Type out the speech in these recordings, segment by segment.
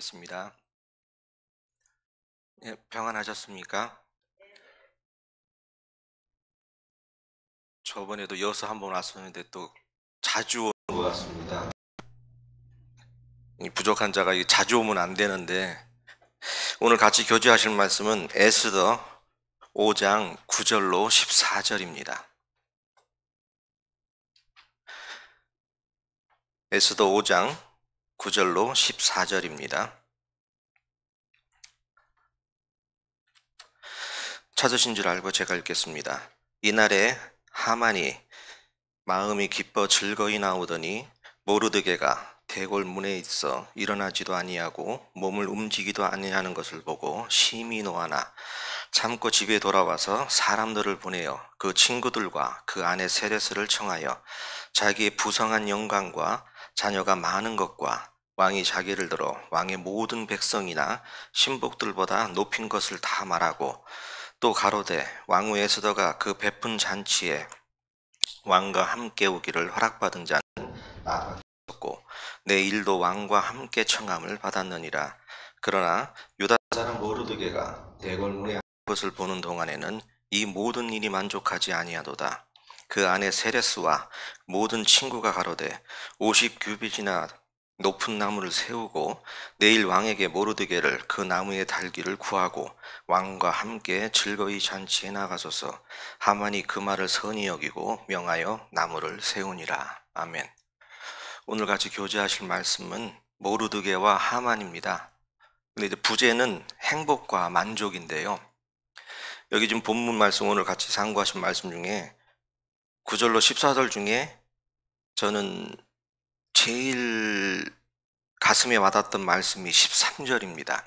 기도하겠습니다. 예, 평안하셨습니까? 저번에도 여수 한번 왔었는데 또 자주 오는 것 같습니다. 이 부족한 자가 자주 오면 안 되는데, 오늘 같이 교제하실 말씀은 에스더 5장 9절로 14절입니다. 에스더 5장 9절로 14절입니다. 찾으신 줄 알고 제가 읽겠습니다. 이날에 하만이 마음이 기뻐 즐거이 나오더니 모르드게가 대궐 문에 있어 일어나지도 아니하고 몸을 움직이도 아니하는 것을 보고 심히 노하나 참고 집에 돌아와서 사람들을 보내어 그 친구들과 그 아내 세레스를 청하여 자기의 부성한 영광과 자녀가 많은 것과 왕이 자기를 들어 왕의 모든 백성이나 신복들보다 높인 것을 다 말하고 또 가로되 왕후 에스더가 그 베푼 잔치에 왕과 함께 오기를 허락받은 자는 나밖에 없고 내 일도 왕과 함께 청함을 받았느니라. 그러나 유다 사람 모르드게가 대궐 문에 것을 보는 동안에는 이 모든 일이 만족하지 아니하도다. 그 안에 세레스와 모든 친구가 가로되 50규빗이나 높은 나무를 세우고 내일 왕에게 모르드게를 그 나무에 달기를 구하고 왕과 함께 즐거이 잔치에 나가소서. 하만이 그 말을 선히 여기고 명하여 나무를 세우니라. 아멘. 오늘 같이 교제하실 말씀은 모르드게와 하만입니다. 근데 이제 부제는 행복과 만족인데요. 여기 지금 본문 말씀, 오늘 같이 상고하신 말씀 중에 9절로 14절 중에 저는 제일 가슴에 와닿았던 말씀이 13절입니다.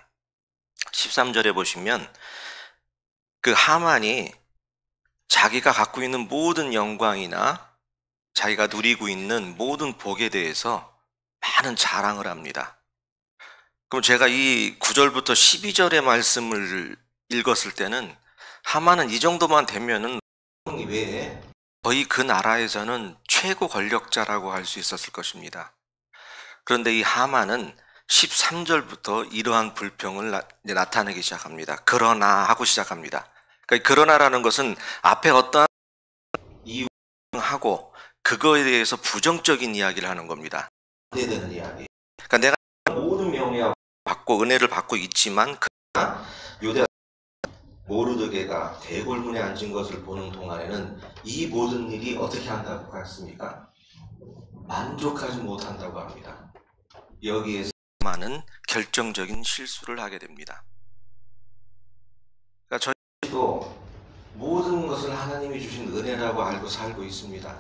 13절에 보시면 그 하만이 자기가 갖고 있는 모든 영광이나 자기가 누리고 있는 모든 복에 대해서 많은 자랑을 합니다. 그럼 제가 이 9절부터 12절의 말씀을 읽었을 때는 하만은 이 정도만 되면은 외에 거의 그 나라에서는 최고 권력자라고 할 수 있었을 것입니다. 그런데 이 하만은 13절부터 이러한 불평을 나타내기 시작합니다. 그러나 하고 시작합니다. 그러니까 그러나라는 것은 앞에 어떠한 이유하고 그거에 대해서 부정적인 이야기를 하는 겁니다. 되는 이야기. 그러니까 내가 모든 명예와 받고 은혜를 받고 있지만 그러나 유대 모르드게가 대궐문에 앉은 것을 보는 동안에는 이 모든 일이 어떻게 한다고 했습니까? 만족하지 못한다고 합니다. 여기에서 많은 결정적인 실수를 하게 됩니다. 그러니까 저희도 모든 것을 하나님이 주신 은혜라고 알고 살고 있습니다.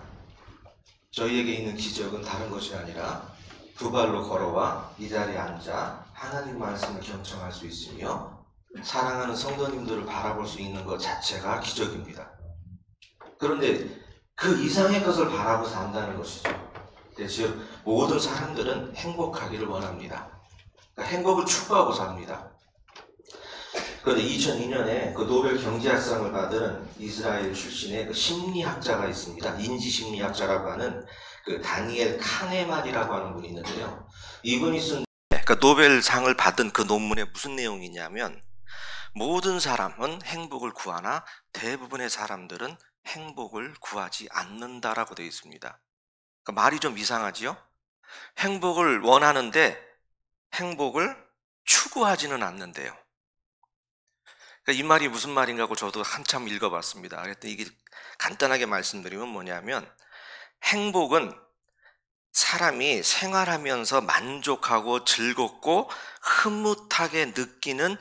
저희에게 있는 기적은 다른 것이 아니라 두 발로 걸어와 이 자리에 앉아 하나님 말씀을 경청할 수 있으며 사랑하는 성도님들을 바라볼 수 있는 것 자체가 기적입니다. 그런데 그 이상의 것을 바라고 산다는 것이죠. 즉 모든 사람들은 행복하기를 원합니다. 그러니까 행복을 추구하고 삽니다. 그런데 2002년에 그 노벨 경제학상을 받은 이스라엘 출신의 그 심리학자가 있습니다. 인지심리학자라고 하는 그 다니엘 카네만이라고 하는 분이 있는데요. 이분이 쓴 그러니까 노벨상을 받은 그 논문에 무슨 내용이냐면 모든 사람은 행복을 구하나 대부분의 사람들은 행복을 구하지 않는다라고 되어 있습니다. 그러니까 말이 좀 이상하지요? 행복을 원하는데 행복을 추구하지는 않는데요. 그러니까 이 말이 무슨 말인가 하고 저도 한참 읽어봤습니다. 그랬더니 이게 간단하게 말씀드리면 뭐냐면 행복은 사람이 생활하면서 만족하고 즐겁고 흐뭇하게 느끼는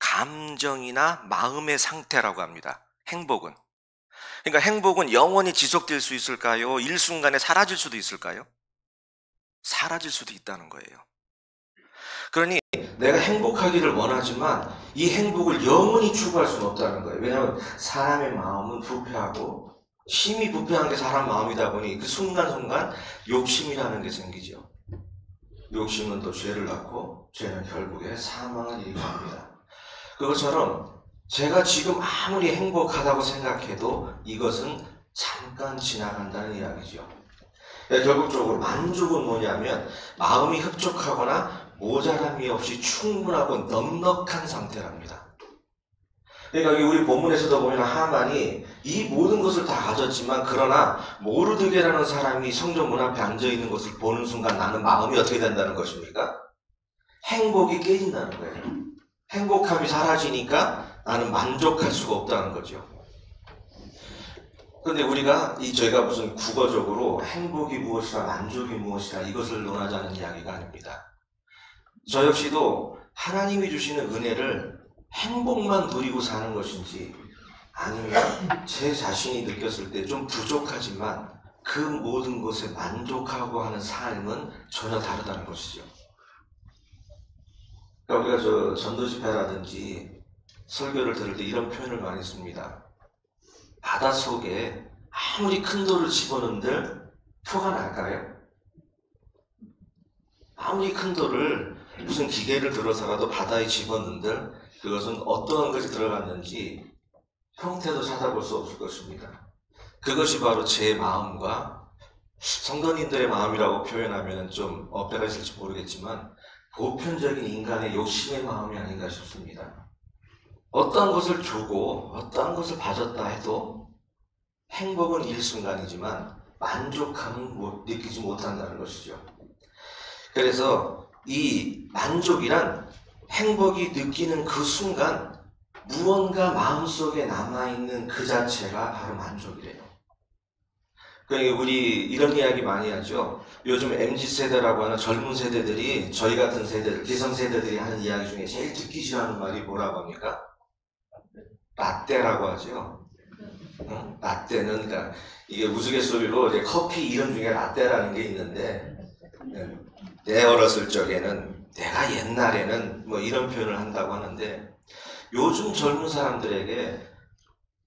감정이나 마음의 상태라고 합니다. 행복은. 그러니까 행복은 영원히 지속될 수 있을까요? 일순간에 사라질 수도 있을까요? 사라질 수도 있다는 거예요. 그러니 내가 행복하기를 원하지만 이 행복을 영원히 추구할 수는 없다는 거예요. 왜냐하면 사람의 마음은 부패하고 심히 부패한 게 사람 마음이다 보니 그 순간순간 욕심이라는 게 생기죠. 욕심은 또 죄를 낳고 죄는 결국에 사망을 이루합니다. 그것처럼 제가 지금 아무리 행복하다고 생각해도 이것은 잠깐 지나간다는 이야기죠. 결국적으로 만족은 뭐냐면 마음이 흡족하거나 모자람이 없이 충분하고 넉넉한 상태랍니다. 그러니까 우리 본문에서도 보면 하만이 이 모든 것을 다 가졌지만 그러나 모르드게라는 사람이 성전 문 앞에 앉아있는 것을 보는 순간 나는 마음이 어떻게 된다는 것입니까? 행복이 깨진다는 거예요. 행복함이 사라지니까 나는 만족할 수가 없다는 거죠. 그런데 우리가 저희가 무슨 국어적으로 행복이 무엇이라 만족이 무엇이라 이것을 논하자는 이야기가 아닙니다. 저 역시도 하나님이 주시는 은혜를 행복만 누리고 사는 것인지 아니면 제 자신이 느꼈을 때 좀 부족하지만 그 모든 것에 만족하고 하는 삶은 전혀 다르다는 것이죠. 그러니까 우리가 전도 집회라든지 설교를 들을 때 이런 표현을 많이 씁니다. 바닷속에 아무리 큰 돌을 집어넣는들 표가 날까요? 아무리 큰 돌을 무슨 기계를 들어서라도 바다에 집어넣는들 그것은 어떠한 것이 들어갔는지 형태도 찾아볼 수 없을 것입니다. 그것이 바로 제 마음과 성도님들의 마음이라고 표현하면 좀 어폐가 있을지 모르겠지만 보편적인 인간의 욕심의 마음이 아닌가 싶습니다. 어떠한 것을 주고 어떠한 것을 가졌다 해도 행복은 일순간이지만 만족함은 느끼지 못한다는 것이죠. 그래서 이 만족이란 행복이 느끼는 그 순간 무언가 마음속에 남아있는 그 자체가 바로 만족이래요. 그러니까 우리 이런 이야기 많이 하죠. 요즘 MZ세대라고 하는 젊은 세대들이 저희 같은 세대들, 기성세대들이 하는 이야기 중에 제일 듣기 싫어하는 말이 뭐라고 합니까? 라떼라고 하죠. 라떼는 그러니까 이게 우스갯소리로 이제 커피 이름 중에 라떼라는 게 있는데 내 어렸을 적에는 내가 옛날에는 뭐 이런 표현을 한다고 하는데 요즘 젊은 사람들에게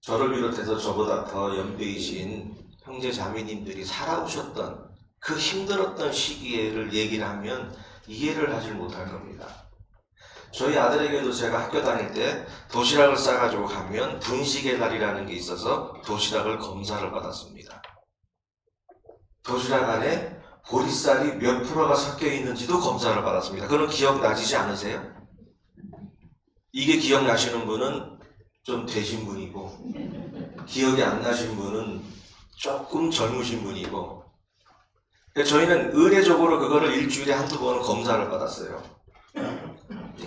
저를 비롯해서 저보다 더 연배이신 형제 자매님들이 살아오셨던 그 힘들었던 시기를 얘기를 하면 이해를 하지 못할 겁니다. 저희 아들에게도 제가 학교 다닐 때 도시락을 싸가지고 가면 분식의 날이라는 게 있어서 도시락을 검사를 받았습니다. 도시락 안에 보리쌀이 몇 프로가 섞여 있는지도 검사를 받았습니다. 그런 기억 나시지 않으세요? 이게 기억나시는 분은 좀 되신 분이고 기억이 안 나신 분은 조금 젊으신 분이고 저희는 의례적으로 그거를 일주일에 한두 번은 검사를 받았어요.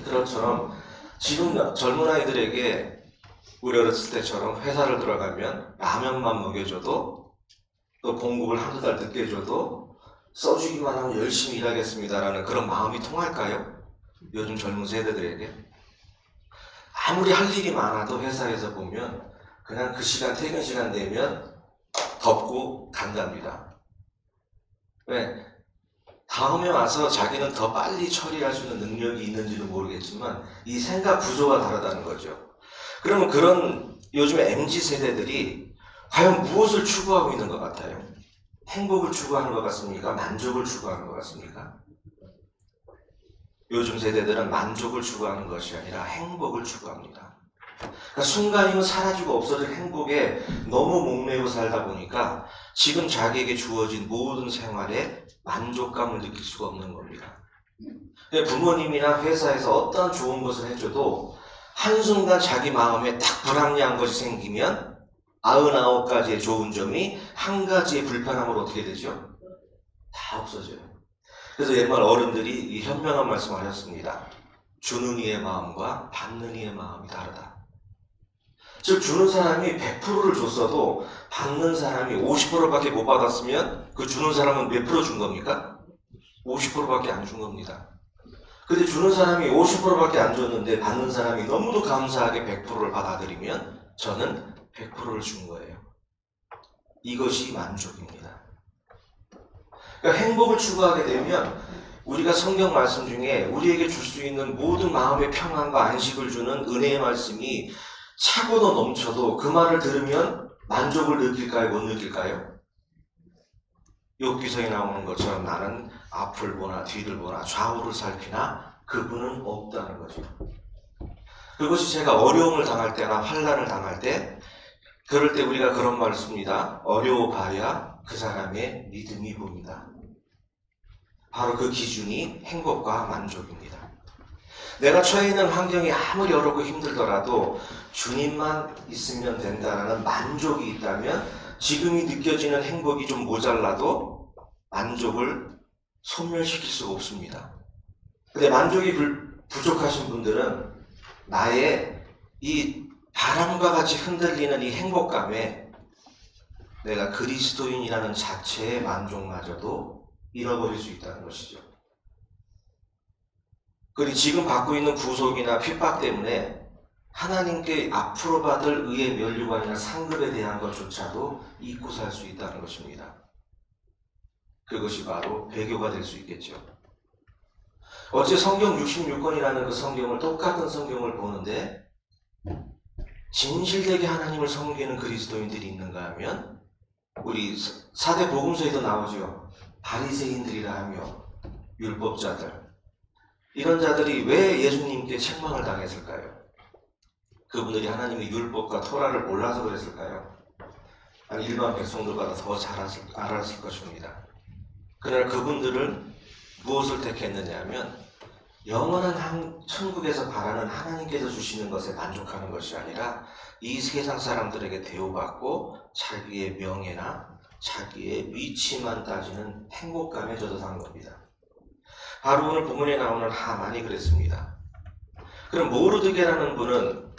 그것처럼 지금 젊은 아이들에게 우리 어렸을 때처럼 회사를 들어가면 라면만 먹여줘도 또 공급을 한두 달 늦게 줘도 써주기만 하면 열심히 일하겠습니다라는 그런 마음이 통할까요? 요즘 젊은 세대들에게 아무리 할 일이 많아도 회사에서 보면 그냥 그 시간 퇴근 시간 되면 덮고 간답니다. 왜? 다음에 와서 자기는 더 빨리 처리할 수 있는 능력이 있는지는 모르겠지만 이 생각 구조가 다르다는 거죠. 그러면 그런 요즘에 MZ세대들이 과연 무엇을 추구하고 있는 것 같아요? 행복을 추구하는 것 같습니까? 만족을 추구하는 것 같습니까? 요즘 세대들은 만족을 추구하는 것이 아니라 행복을 추구합니다. 그러니까 순간이면 사라지고 없어질 행복에 너무 목매고 살다 보니까 지금 자기에게 주어진 모든 생활에 만족감을 느낄 수가 없는 겁니다. 부모님이나 회사에서 어떠한 좋은 것을 해줘도 한순간 자기 마음에 딱 불합리한 것이 생기면 99가지의 좋은 점이 한 가지의 불편함으로 어떻게 되죠? 다 없어져요. 그래서 옛날 어른들이 이 현명한 말씀을 하셨습니다. 주는 이의 마음과 받는 이의 마음이 다르다. 즉 주는 사람이 100%를 줬어도 받는 사람이 50%밖에 못 받았으면 그 주는 사람은 몇 프로 준 겁니까? 50%밖에 안 준 겁니다. 근데 주는 사람이 50%밖에 안 줬는데 받는 사람이 너무도 감사하게 100%를 받아들이면 저는 100%를 준 거예요. 이것이 만족입니다. 그러니까 행복을 추구하게 되면 우리가 성경 말씀 중에 우리에게 줄 수 있는 모든 마음의 평안과 안식을 주는 은혜의 말씀이 차고도 넘쳐도 그 말을 들으면 만족을 느낄까요? 못 느낄까요? 욥기서에 나오는 것처럼 나는 앞을 보나 뒤를 보나 좌우를 살피나 그분은 없다는 거죠. 그것이 제가 어려움을 당할 때나 환난을 당할 때 그럴 때 우리가 그런 말을 씁니다. 어려워 봐야 그 사람의 믿음이 봅니다. 바로 그 기준이 행복과 만족입니다. 내가 처해 있는 환경이 아무리 어렵고 힘들더라도 주님만 있으면 된다는 만족이 있다면 지금이 느껴지는 행복이 좀 모자라도 만족을 소멸시킬 수가 없습니다. 근데 만족이 부족하신 분들은 나의 이 바람과 같이 흔들리는 이 행복감에 내가 그리스도인이라는 자체의 만족마저도 잃어버릴 수 있다는 것이죠. 그리고 지금 받고 있는 구속이나 핍박 때문에 하나님께 앞으로 받을 의의 면류관이나 상급에 대한 것조차도 잊고 살 수 있다는 것입니다. 그것이 바로 배교가 될 수 있겠죠. 어째 성경 66권이라는 그 성경을 똑같은 성경을 보는데 진실되게 하나님을 섬기는 그리스도인들이 있는가 하면 우리 사대 복음서에도 나오죠. 바리새인들이라 하며 율법자들. 이런 자들이 왜 예수님께 책망을 당했을까요? 그분들이 하나님의 율법과 토라를 몰라서 그랬을까요? 아니 일반 백성들보다 더 잘 알았을 것입니다. 그러나 그분들은 무엇을 택했느냐 하면 영원한 천국에서 바라는 하나님께서 주시는 것에 만족하는 것이 아니라 이 세상 사람들에게 대우받고 자기의 명예나 자기의 위치만 따지는 행복감에 젖어산 겁니다. 바로 오늘 본문에 나오는 하만이 그랬습니다. 그럼 모르드게라는 분은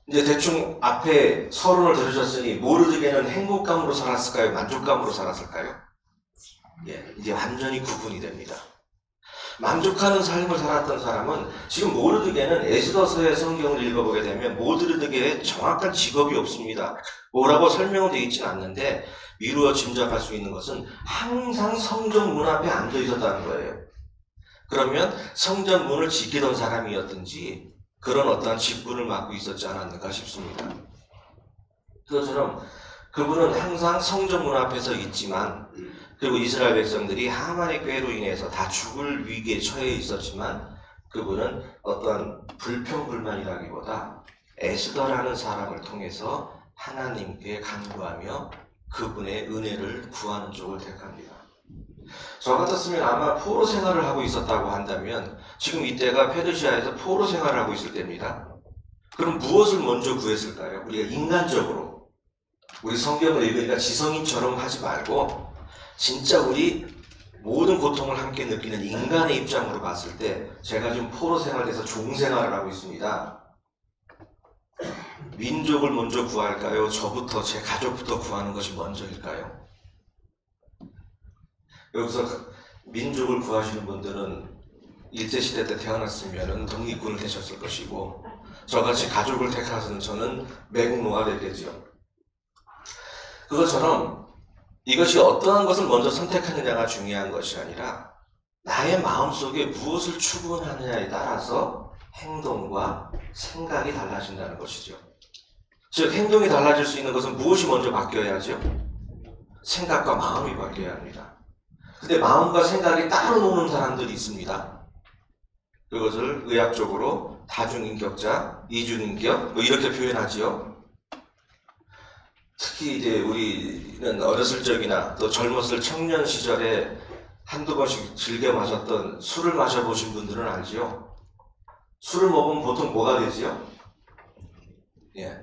이제 대충 앞에 서론을 들으셨으니 모르드게는 행복감으로 살았을까요? 만족감으로 살았을까요? 예, 이제 완전히 구분이 됩니다. 만족하는 삶을 살았던 사람은 지금 모르드게는 에스더서의 성경을 읽어보게 되면 모르드게에 정확한 직업이 없습니다. 뭐라고 설명은 되어 있지는 않는데 미루어 짐작할 수 있는 것은 항상 성전 문 앞에 앉아 있었다는 거예요. 그러면 성전 문을 지키던 사람이었든지 그런 어떠한 직분을 맡고 있었지 않았는가 싶습니다. 그것처럼 그분은 항상 성전 문 앞에서 있지만 그리고 이스라엘 백성들이 하만의 꾀로 인해서 다 죽을 위기에 처해 있었지만 그분은 어떠한 불평불만이라기보다 에스더라는 사람을 통해서 하나님께 간구하며 그분의 은혜를 구하는 쪽을 택합니다. 저 같았으면 아마 포로 생활을 하고 있었다고 한다면 지금 이때가 페르시아에서 포로 생활을 하고 있을 때입니다. 그럼 무엇을 먼저 구했을까요? 우리가 인간적으로 우리 성경을 읽으니까 지성인처럼 하지 말고 진짜 우리 모든 고통을 함께 느끼는 인간의 입장으로 봤을 때 제가 지금 포로 생활에서 종생활을 하고 있습니다. 민족을 먼저 구할까요? 저부터 제 가족부터 구하는 것이 먼저일까요? 여기서 민족을 구하시는 분들은 일제시대 때 태어났으면 독립군을 되셨을 것이고 저같이 가족을 택하는 저는 매국노가 되겠죠. 그것처럼 이것이 어떠한 것을 먼저 선택하느냐가 중요한 것이 아니라 나의 마음속에 무엇을 추구하느냐에 따라서 행동과 생각이 달라진다는 것이죠. 즉 행동이 달라질 수 있는 것은 무엇이 먼저 바뀌어야죠? 생각과 마음이 바뀌어야 합니다. 근데 마음과 생각이 따로 노는 사람들이 있습니다. 그것을 의학적으로 다중인격자, 이중인격 뭐 이렇게 표현하지요. 특히 이제 우리는 어렸을 적이나 또 젊었을 청년 시절에 한두 번씩 즐겨 마셨던 술을 마셔보신 분들은 알지요. 술을 먹으면 보통 뭐가 되지요? 예.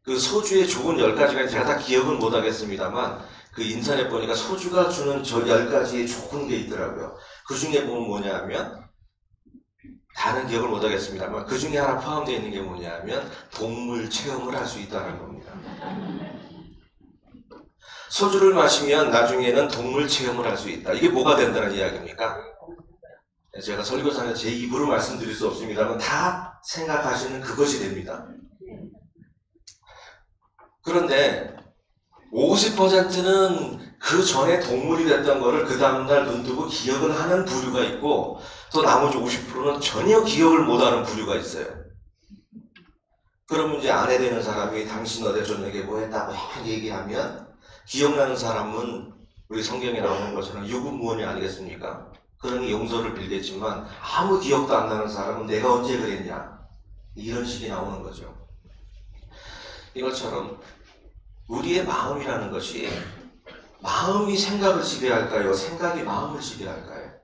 그 소주의 좋은 10가지가 제가 다 기억은 못 하겠습니다만 그 인터넷 보니까 소주가 주는 저 10가지의 좋은 게 있더라고요. 그 중에 보면 뭐냐 하면 다른 기억을 못 하겠습니다만 그 중에 하나 포함되어 있는 게 뭐냐 하면 동물 체험을 할 수 있다는 겁니다. 소주를 마시면 나중에는 동물 체험을 할 수 있다. 이게 뭐가 된다는 이야기입니까? 제가 설교사는 제 입으로 말씀드릴 수 없습니다만 다 생각하시는 그것이 됩니다. 그런데 50%는 그 전에 동물이 됐던 거를 그 다음날 눈 뜨고 기억을 하는 부류가 있고 또 나머지 50%는 전혀 기억을 못하는 부류가 있어요. 그러면 이제 아내 되는 사람이 당신 어제 저녁에 뭐 했다고 얘기하면 기억나는 사람은 우리 성경에 나오는 것처럼 유구무원이 아니겠습니까? 그러니 용서를 빌겠지만 아무 기억도 안 나는 사람은 내가 언제 그랬냐 이런 식이 나오는 거죠. 이것처럼 우리의 마음이라는 것이 마음이 생각을 지배할까요? 생각이 마음을 지배할까요?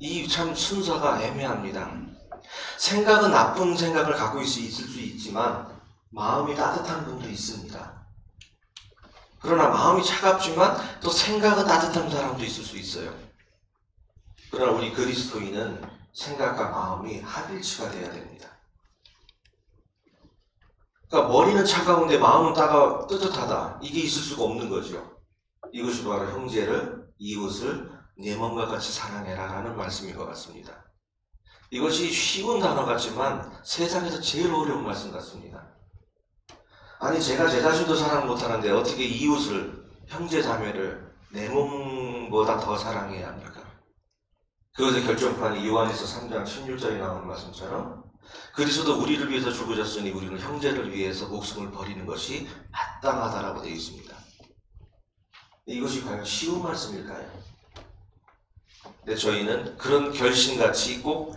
이 참 순서가 애매합니다. 생각은 나쁜 생각을 갖고 있을 수 있지만 마음이 따뜻한 분도 있습니다. 그러나 마음이 차갑지만 또 생각은 따뜻한 사람도 있을 수 있어요. 그러나 우리 그리스도인은 생각과 마음이 합일치가 돼야 됩니다. 그러니까 머리는 차가운데 마음은 뜨뜻하다. 이게 있을 수가 없는 거죠. 이것이 바로 형제를, 이웃을 내 몸과 같이 사랑해라 라는 말씀인 것 같습니다. 이것이 쉬운 단어 같지만 세상에서 제일 어려운 말씀 같습니다. 아니 제가 제 자신도 사랑 못하는데 어떻게 이웃을, 형제 자매를 내 몸보다 더 사랑해야 합니까? 그것의 결정판이 요한에서 3장 16절에 나오는 말씀처럼 그리스도 우리를 위해서 죽으셨으니 우리는 형제를 위해서 목숨을 버리는 것이 마땅하다라고 되어 있습니다. 이것이 과연 쉬운 말씀일까요? 근데 저희는 그런 결심같이 꼭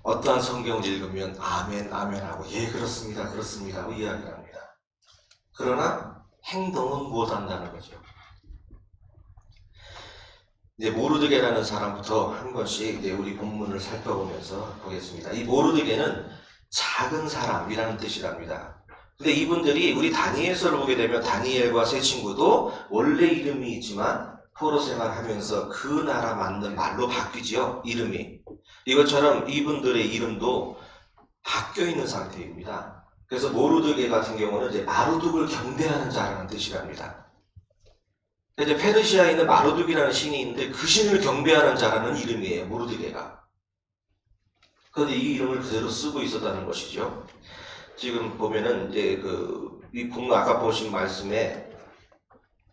어떠한 성경을 읽으면 아멘, 아멘 하고 예, 그렇습니다, 그렇습니다 하고 이야기를 합니다. 그러나 행동은 못한다는 거죠. 이제 모르드게라는 사람부터 한 번씩 이제 우리 본문을 살펴보면서 보겠습니다. 이 모르드게는 작은 사람이라는 뜻이랍니다. 근데 이분들이 우리 다니엘서를 보게 되면 다니엘과 세 친구도 원래 이름이 있지만 포로 생활하면서 그 나라 맞는 말로 바뀌죠. 이름이. 이것처럼 이분들의 이름도 바뀌어 있는 상태입니다. 그래서 모르드게 같은 경우는 이제 마르둑을 경배하는 자라는 뜻이랍니다. 이제 페르시아에 있는 마르둑이라는 신이 있는데 그 신을 경배하는 자라는 이름이에요. 모르드게가. 그런데 이 이름을 그대로 쓰고 있었다는 것이죠. 지금 보면은 이제 이 본문 아까 보신 말씀에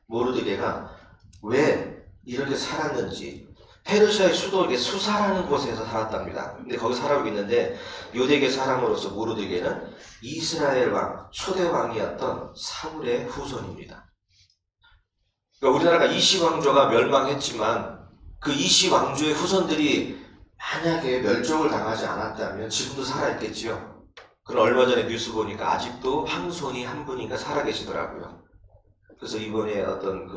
모르드게가 왜 이렇게 살았는지, 페르시아의 수도 수사라는 곳에서 살았답니다. 근데 거기 살아오고 있는데 요대계 사람으로서 모르드게는 이스라엘 왕, 초대 왕이었던 사울의 후손입니다. 그러니까 우리나라가 이시 왕조가 멸망했지만 그 이시 왕조의 후손들이 만약에 멸종을 당하지 않았다면 지금도 살아있겠지요. 그럼 얼마 전에 뉴스 보니까 아직도 황손이 한 분인가 살아계시더라고요. 그래서 이번에 어떤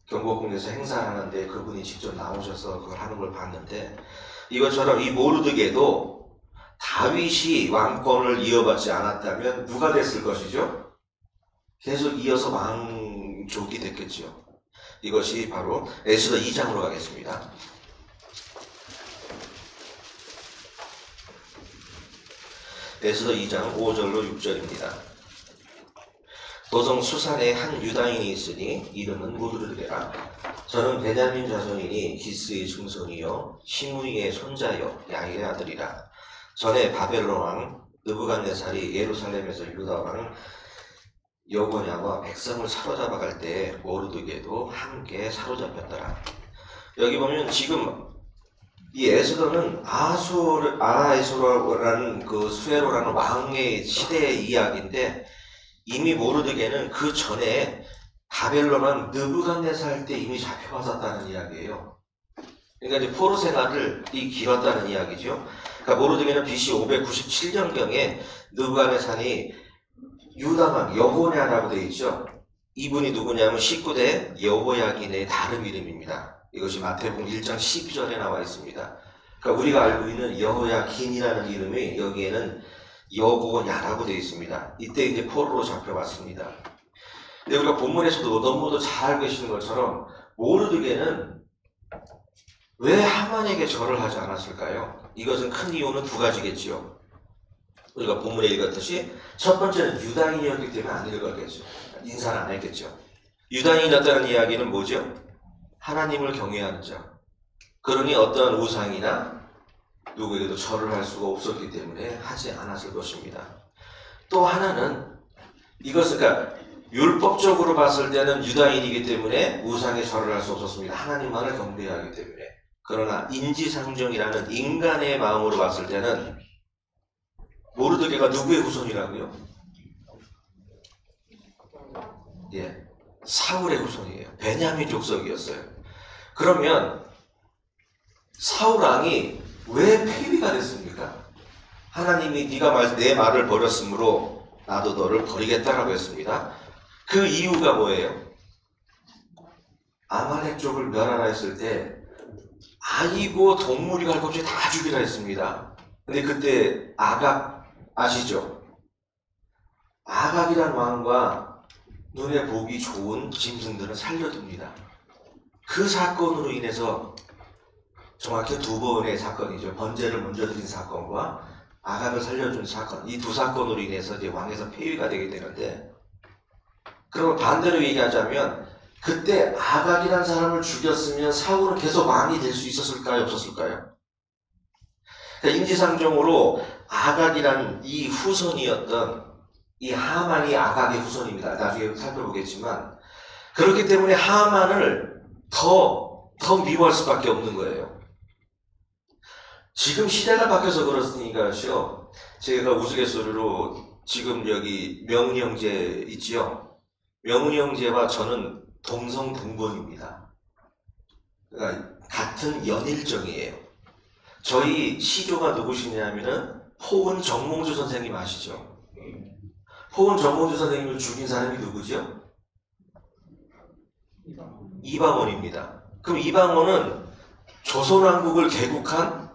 경복궁에서 행사를 하는데 그분이 직접 나오셔서 그걸 하는 걸 봤는데, 이것처럼 이 모르드게도 다윗이 왕권을 이어받지 않았다면 누가 됐을 것이죠? 계속 이어서 왕족이 됐겠죠. 이것이 바로 에스더 2장으로 가겠습니다. 에스더 2장 5절로 6절입니다. 도성 수산에 한 유다인이 있으니 이름은 모르드게라. 저는 베냐민 자손이니 기스의 증손이요 시므이의 손자요 야일의 아들이라. 전에 바벨론 왕 느부갓네살이 예루살렘에서 유다 왕 여고냐와 백성을 사로잡아 갈 때 모르드게도 함께 사로잡혔더라. 여기 보면 지금 이 에스더는 아하에스로라는 수에로라는 왕의 시대의 이야기인데, 이미 모르드게는 그 전에 바벨론 왕 느부갓네살 때 이미 잡혀왔었다는 이야기예요. 그러니까 이제 포로 생활이 길었다는 이야기죠. 그러니까 모르드게는 BC 597년경에 느부갓네살이 유다 왕 여호냐라고 되어 있죠. 이분이 누구냐면 19대 여호야긴의 다른 이름입니다. 이것이 마태복음 1장 12절에 나와 있습니다. 그러니까 우리가 알고 있는 여호야긴이라는 이름이 여기에는 여호냐라고 되어 있습니다. 이때 이제 포로로 잡혀왔습니다. 근데 우리가 본문에서도 너무도 잘 알고 계시는 것처럼 모르드게는 왜 하만에게 절을 하지 않았을까요? 이것은 큰 이유는 두 가지겠지요. 우리가 본문에 읽었듯이 첫 번째는 유다인이었기 때문에 안 읽었겠죠. 인사를 안 했겠죠. 유다인이었다는 이야기는 뭐죠? 하나님을 경외하는 자. 그러니 어떠한 우상이나 누구에게도 절을 할 수가 없었기 때문에 하지 않았을 것입니다. 또 하나는 이것은 그러니까 율법적으로 봤을 때는 유다인이기 때문에 우상에 절을 할 수 없었습니다. 하나님만을 경배하기 때문에. 그러나 인지상정이라는 인간의 마음으로 봤을 때는 모르드게가 누구의 후손이라고요? 예, 사울의 후손이에요. 베냐민 족속이었어요. 그러면 사울 왕이 왜 폐위가 됐습니까? 하나님이 네가 내 말을 버렸으므로 나도 너를 버리겠다라고 했습니다. 그 이유가 뭐예요? 아말렉 족을 멸하라 했을 때 아이고 동물이 갈 것 없이 다 죽이라 했습니다. 근데 그때 아각 아시죠? 아각이란 왕과 눈에 보기 좋은 짐승들은 살려둡니다. 그 사건으로 인해서 정확히 두 번의 사건이죠. 번제를 먼저 드린 사건과 아각을 살려준 사건, 이 두 사건으로 인해서 이제 왕에서 폐위가 되게 되는데, 그러면 반대로 얘기하자면 그때 아각이라는 사람을 죽였으면 사울은 계속 왕이 될 수 있었을까요? 없었을까요? 그러니까 인지상정으로 아각이란 이 후손이었던 이 하만이 아각의 후손입니다. 나중에 살펴보겠지만, 그렇기 때문에 하만을 더 미워할 수밖에 없는 거예요. 지금 시대가 바뀌어서 그렇으니까요. 제가 우스갯소리로 지금 여기 명훈이 형제 있지요. 명훈이 형제와 저는 동성동본입니다. 그러니까 같은 연일정이에요. 저희 시조가 누구시냐면은 포은 정몽주 선생님 아시죠? 포은 정몽주 선생님을 죽인 사람이 누구죠? 이방원입니다. 그럼 이방원은 조선왕국을 개국한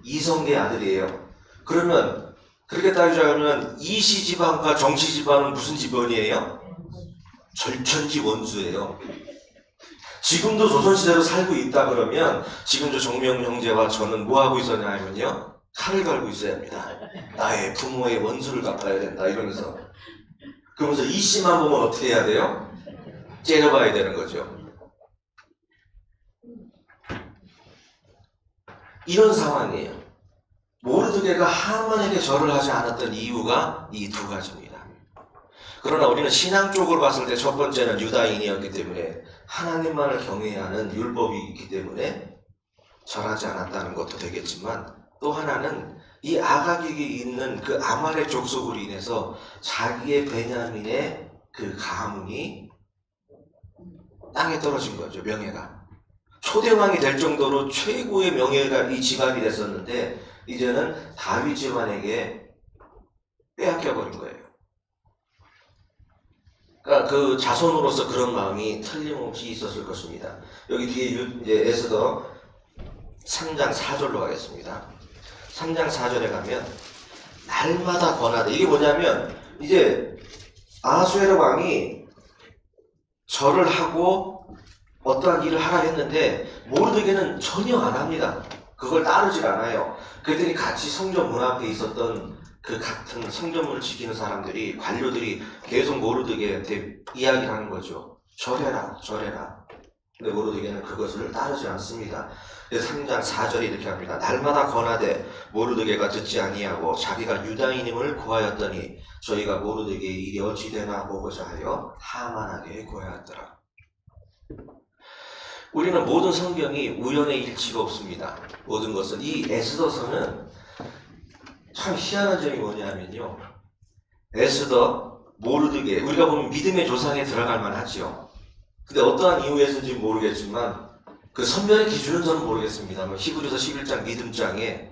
이성계 아들이에요. 그러면 그렇게 따지자면 이씨 집안과 정씨 집안은 무슨 집안이에요? 절천지 원수예요. 지금도 조선시대로 살고 있다 그러면 지금 저 정명 형제와 저는 뭐 하고 있었냐 하면요, 칼을 갈고 있어야 합니다. 나의 부모의 원수를 갚아야 된다 이러면서. 그러면서 이씨만 보면 어떻게 해야 돼요? 째려봐야 되는 거죠. 이런 상황이에요. 모르드게가 하만에게 절을 하지 않았던 이유가 이 두 가지입니다. 그러나 우리는 신앙 쪽으로 봤을 때 첫 번째는 유다인이었기 때문에 하나님만을 경외하는 율법이 있기 때문에 절하지 않았다는 것도 되겠지만, 또 하나는 이 아각에게 있는 그 아말렉 족속으로 인해서 자기의 베냐민의 그 가문이 땅에 떨어진 거죠. 명예가. 초대왕이 될 정도로 최고의 명예가 이 집안이 됐었는데 이제는 다윗 집안에게 빼앗겨버린 거예요. 그러니까 그 자손으로서 그런 마음이 틀림없이 있었을 것입니다. 여기 뒤에 이제 에스더 3장 4절로 가겠습니다. 3장 4절에 가면 날마다 권하되, 이게 뭐냐면 이제 아하수에로 왕이 절을 하고 어떠한 일을 하라 했는데 모르드게는 전혀 안 합니다. 그걸 따르질 않아요. 그랬더니 같이 성전 문 앞에 있었던 그 같은 성전문을 지키는 사람들이, 관료들이 계속 모르드게한테 이야기를 하는 거죠. 절해라, 절해라. 근데 모르드게는 그것을 따르지 않습니다. 그래서 3장 4절에 이렇게 합니다. 날마다 권하되 모르드게가 듣지 아니하고 자기가 유다인임을 고하였더니 저희가 모르드게의 일이 어찌 되나 보고자 하여 하만에게 고하였더라. 우리는 모든 성경이 우연의 일치가 없습니다. 모든 것은. 이 에스더서는 참 희한한 점이 뭐냐면요, 에스더, 모르드게, 우리가 보면 믿음의 조상에 들어갈 만하지요. 근데 어떠한 이유에서인지 모르겠지만 그 선별의 기준은 저는 모르겠습니다. 히브리서 11장 믿음장에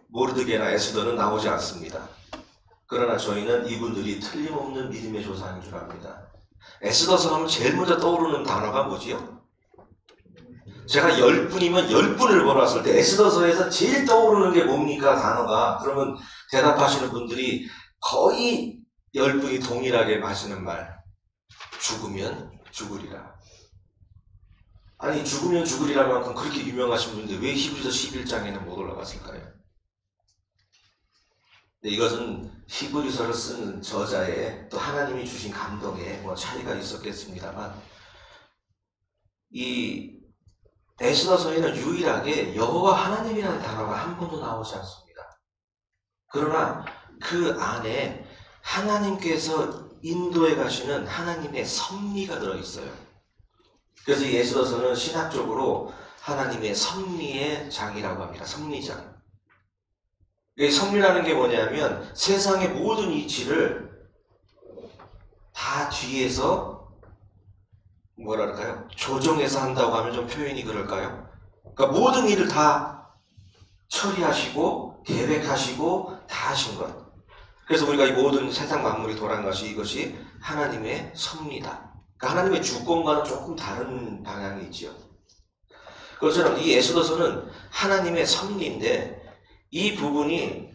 모르드게나 에스더는 나오지 않습니다. 그러나 저희는 이분들이 틀림없는 믿음의 조상인 줄 압니다. 에스더서 하면 제일 먼저 떠오르는 단어가 뭐지요? 제가 10분이면 10분을 벌었을 때 에스더서에서 제일 떠오르는 게 뭡니까? 단어가. 그러면 대답하시는 분들이 거의 10분이 동일하게 하시는 말. 죽으면 죽으리라. 아니, 죽으면 죽으리라고 만큼 그렇게 유명하신 분인데 왜 히브리서 11장에는 못 올라갔을까요? 네, 이것은 히브리서를 쓰는 저자의 또 하나님이 주신 감동에 차이가 있었겠습니다만, 이 에스더서에는 유일하게 여호와 하나님이라는 단어가 한 번도 나오지 않습니다. 그러나 그 안에 하나님께서 인도해 가시는 하나님의 섭리가 들어있어요. 그래서 이 에스더서는 신학적으로 하나님의 섭리의 장이라고 합니다. 섭리장. 이 섭리라는 게 뭐냐면 세상의 모든 이치를 다 뒤에서 뭐랄까요? 조정해서 한다고 하면 좀 표현이 그럴까요? 그러니까 모든 일을 다 처리하시고 계획하시고 다 하신 것. 그래서 우리가 이 모든 세상 만물이 돌아간 것이, 이것이 하나님의 섭리다. 그러니까 하나님의 주권과는 조금 다른 방향이 있죠. 그것처럼 이 에스더서는 하나님의 섭리인데 이 부분이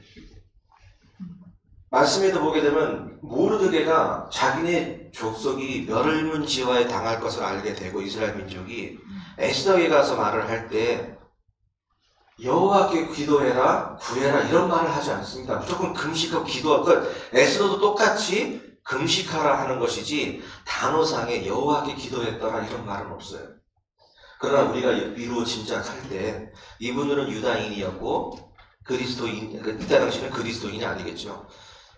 말씀에도 보게 되면 모르드게가 자기네 족속이 멸을문지화에 당할 것을 알게 되고 이스라엘 민족이 에스더에게 가서 말을 할 때 여호와께 기도해라 구해라 이런 말을 하지 않습니다. 무조건 금식하고 기도하고 그러니까 에스더도 똑같이 금식하라 하는 것이지 단어상에 여호와께 기도했더라 이런 말은 없어요. 그러나 우리가 미루어 짐작할 때 이분들은 유다인이었고 그리스도인, 이때 당시는 그리스도인이 아니겠죠.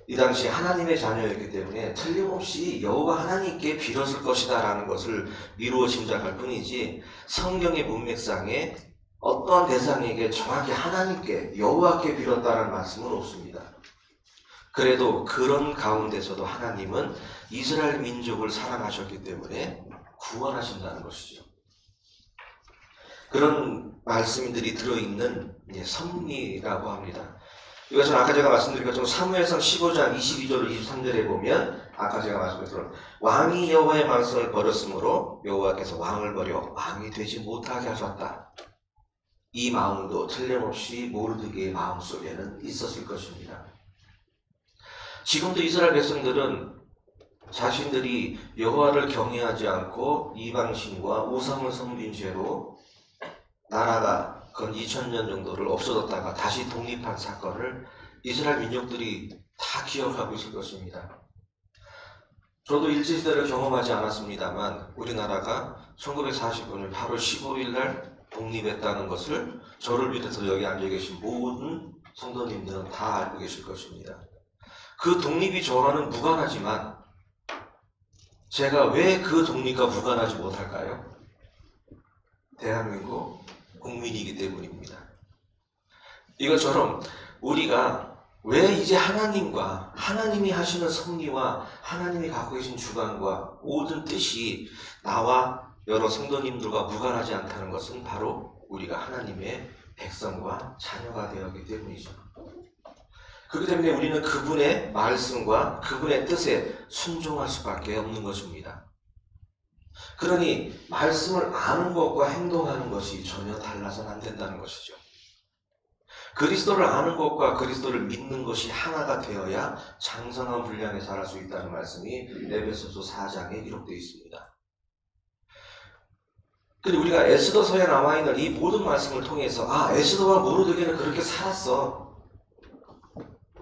이 당시 하나님의 자녀였기 때문에 틀림없이 여호와 하나님께 빌었을 것이다 라는 것을 미루어 짐작할 뿐이지 성경의 문맥상에 어떠한 대상에게 정확히 하나님께 여호와께 빌었다라는 말씀은 없습니다. 그래도 그런 가운데서도 하나님은 이스라엘 민족을 사랑하셨기 때문에 구원하신다는 것이죠. 그런 말씀들이 들어있는 섭리라고 합니다. 이것은 아까 제가 말씀드린 것처럼 사무엘상 15장 22절 23절에 보면 아까 제가 말씀드린 것처럼 왕이 여호와의 말씀을 버렸으므로 여호와께서 왕을 버려 왕이 되지 못하게 하셨다. 이 마음도 틀림없이 모르드게의 마음속에는 있었을 것입니다. 지금도 이스라엘 백성들은 자신들이 여호와를 경외하지 않고 이방신과 우상을 섬긴 죄로 나라가 건 2000년 정도를 없어졌다가 다시 독립한 사건을 이스라엘 민족들이 다 기억하고 있을 것입니다. 저도 일제시대를 경험하지 않았습니다만 우리나라가 1945년 8월 15일 날 독립했다는 것을 저를 비롯해서 여기 앉아 계신 모든 성도님들은 다 알고 계실 것입니다. 그 독립이 저와는 무관하지만 제가 왜 그 독립과 무관하지 못할까요? 대한민국 국민이기 때문입니다. 이것처럼 우리가 왜 이제 하나님과 하나님이 하시는 섭리와 하나님이 갖고 계신 주관과 모든 뜻이 나와 여러 성도님들과 무관하지 않다는 것은 바로 우리가 하나님의 백성과 자녀가 되었기 때문이죠. 그렇기 때문에 우리는 그분의 말씀과 그분의 뜻에 순종할 수밖에 없는 것입니다. 그러니 말씀을 아는 것과 행동하는 것이 전혀 달라서는 안 된다는 것이죠. 그리스도를 아는 것과 그리스도를 믿는 것이 하나가 되어야 장성한 분량에 살아갈 수 있다는 말씀이 에베소서 4장에 기록되어 있습니다. 근데 우리가 에스더서에 나와 있는 이 모든 말씀을 통해서 에스더와 모르드게는 그렇게 살았어.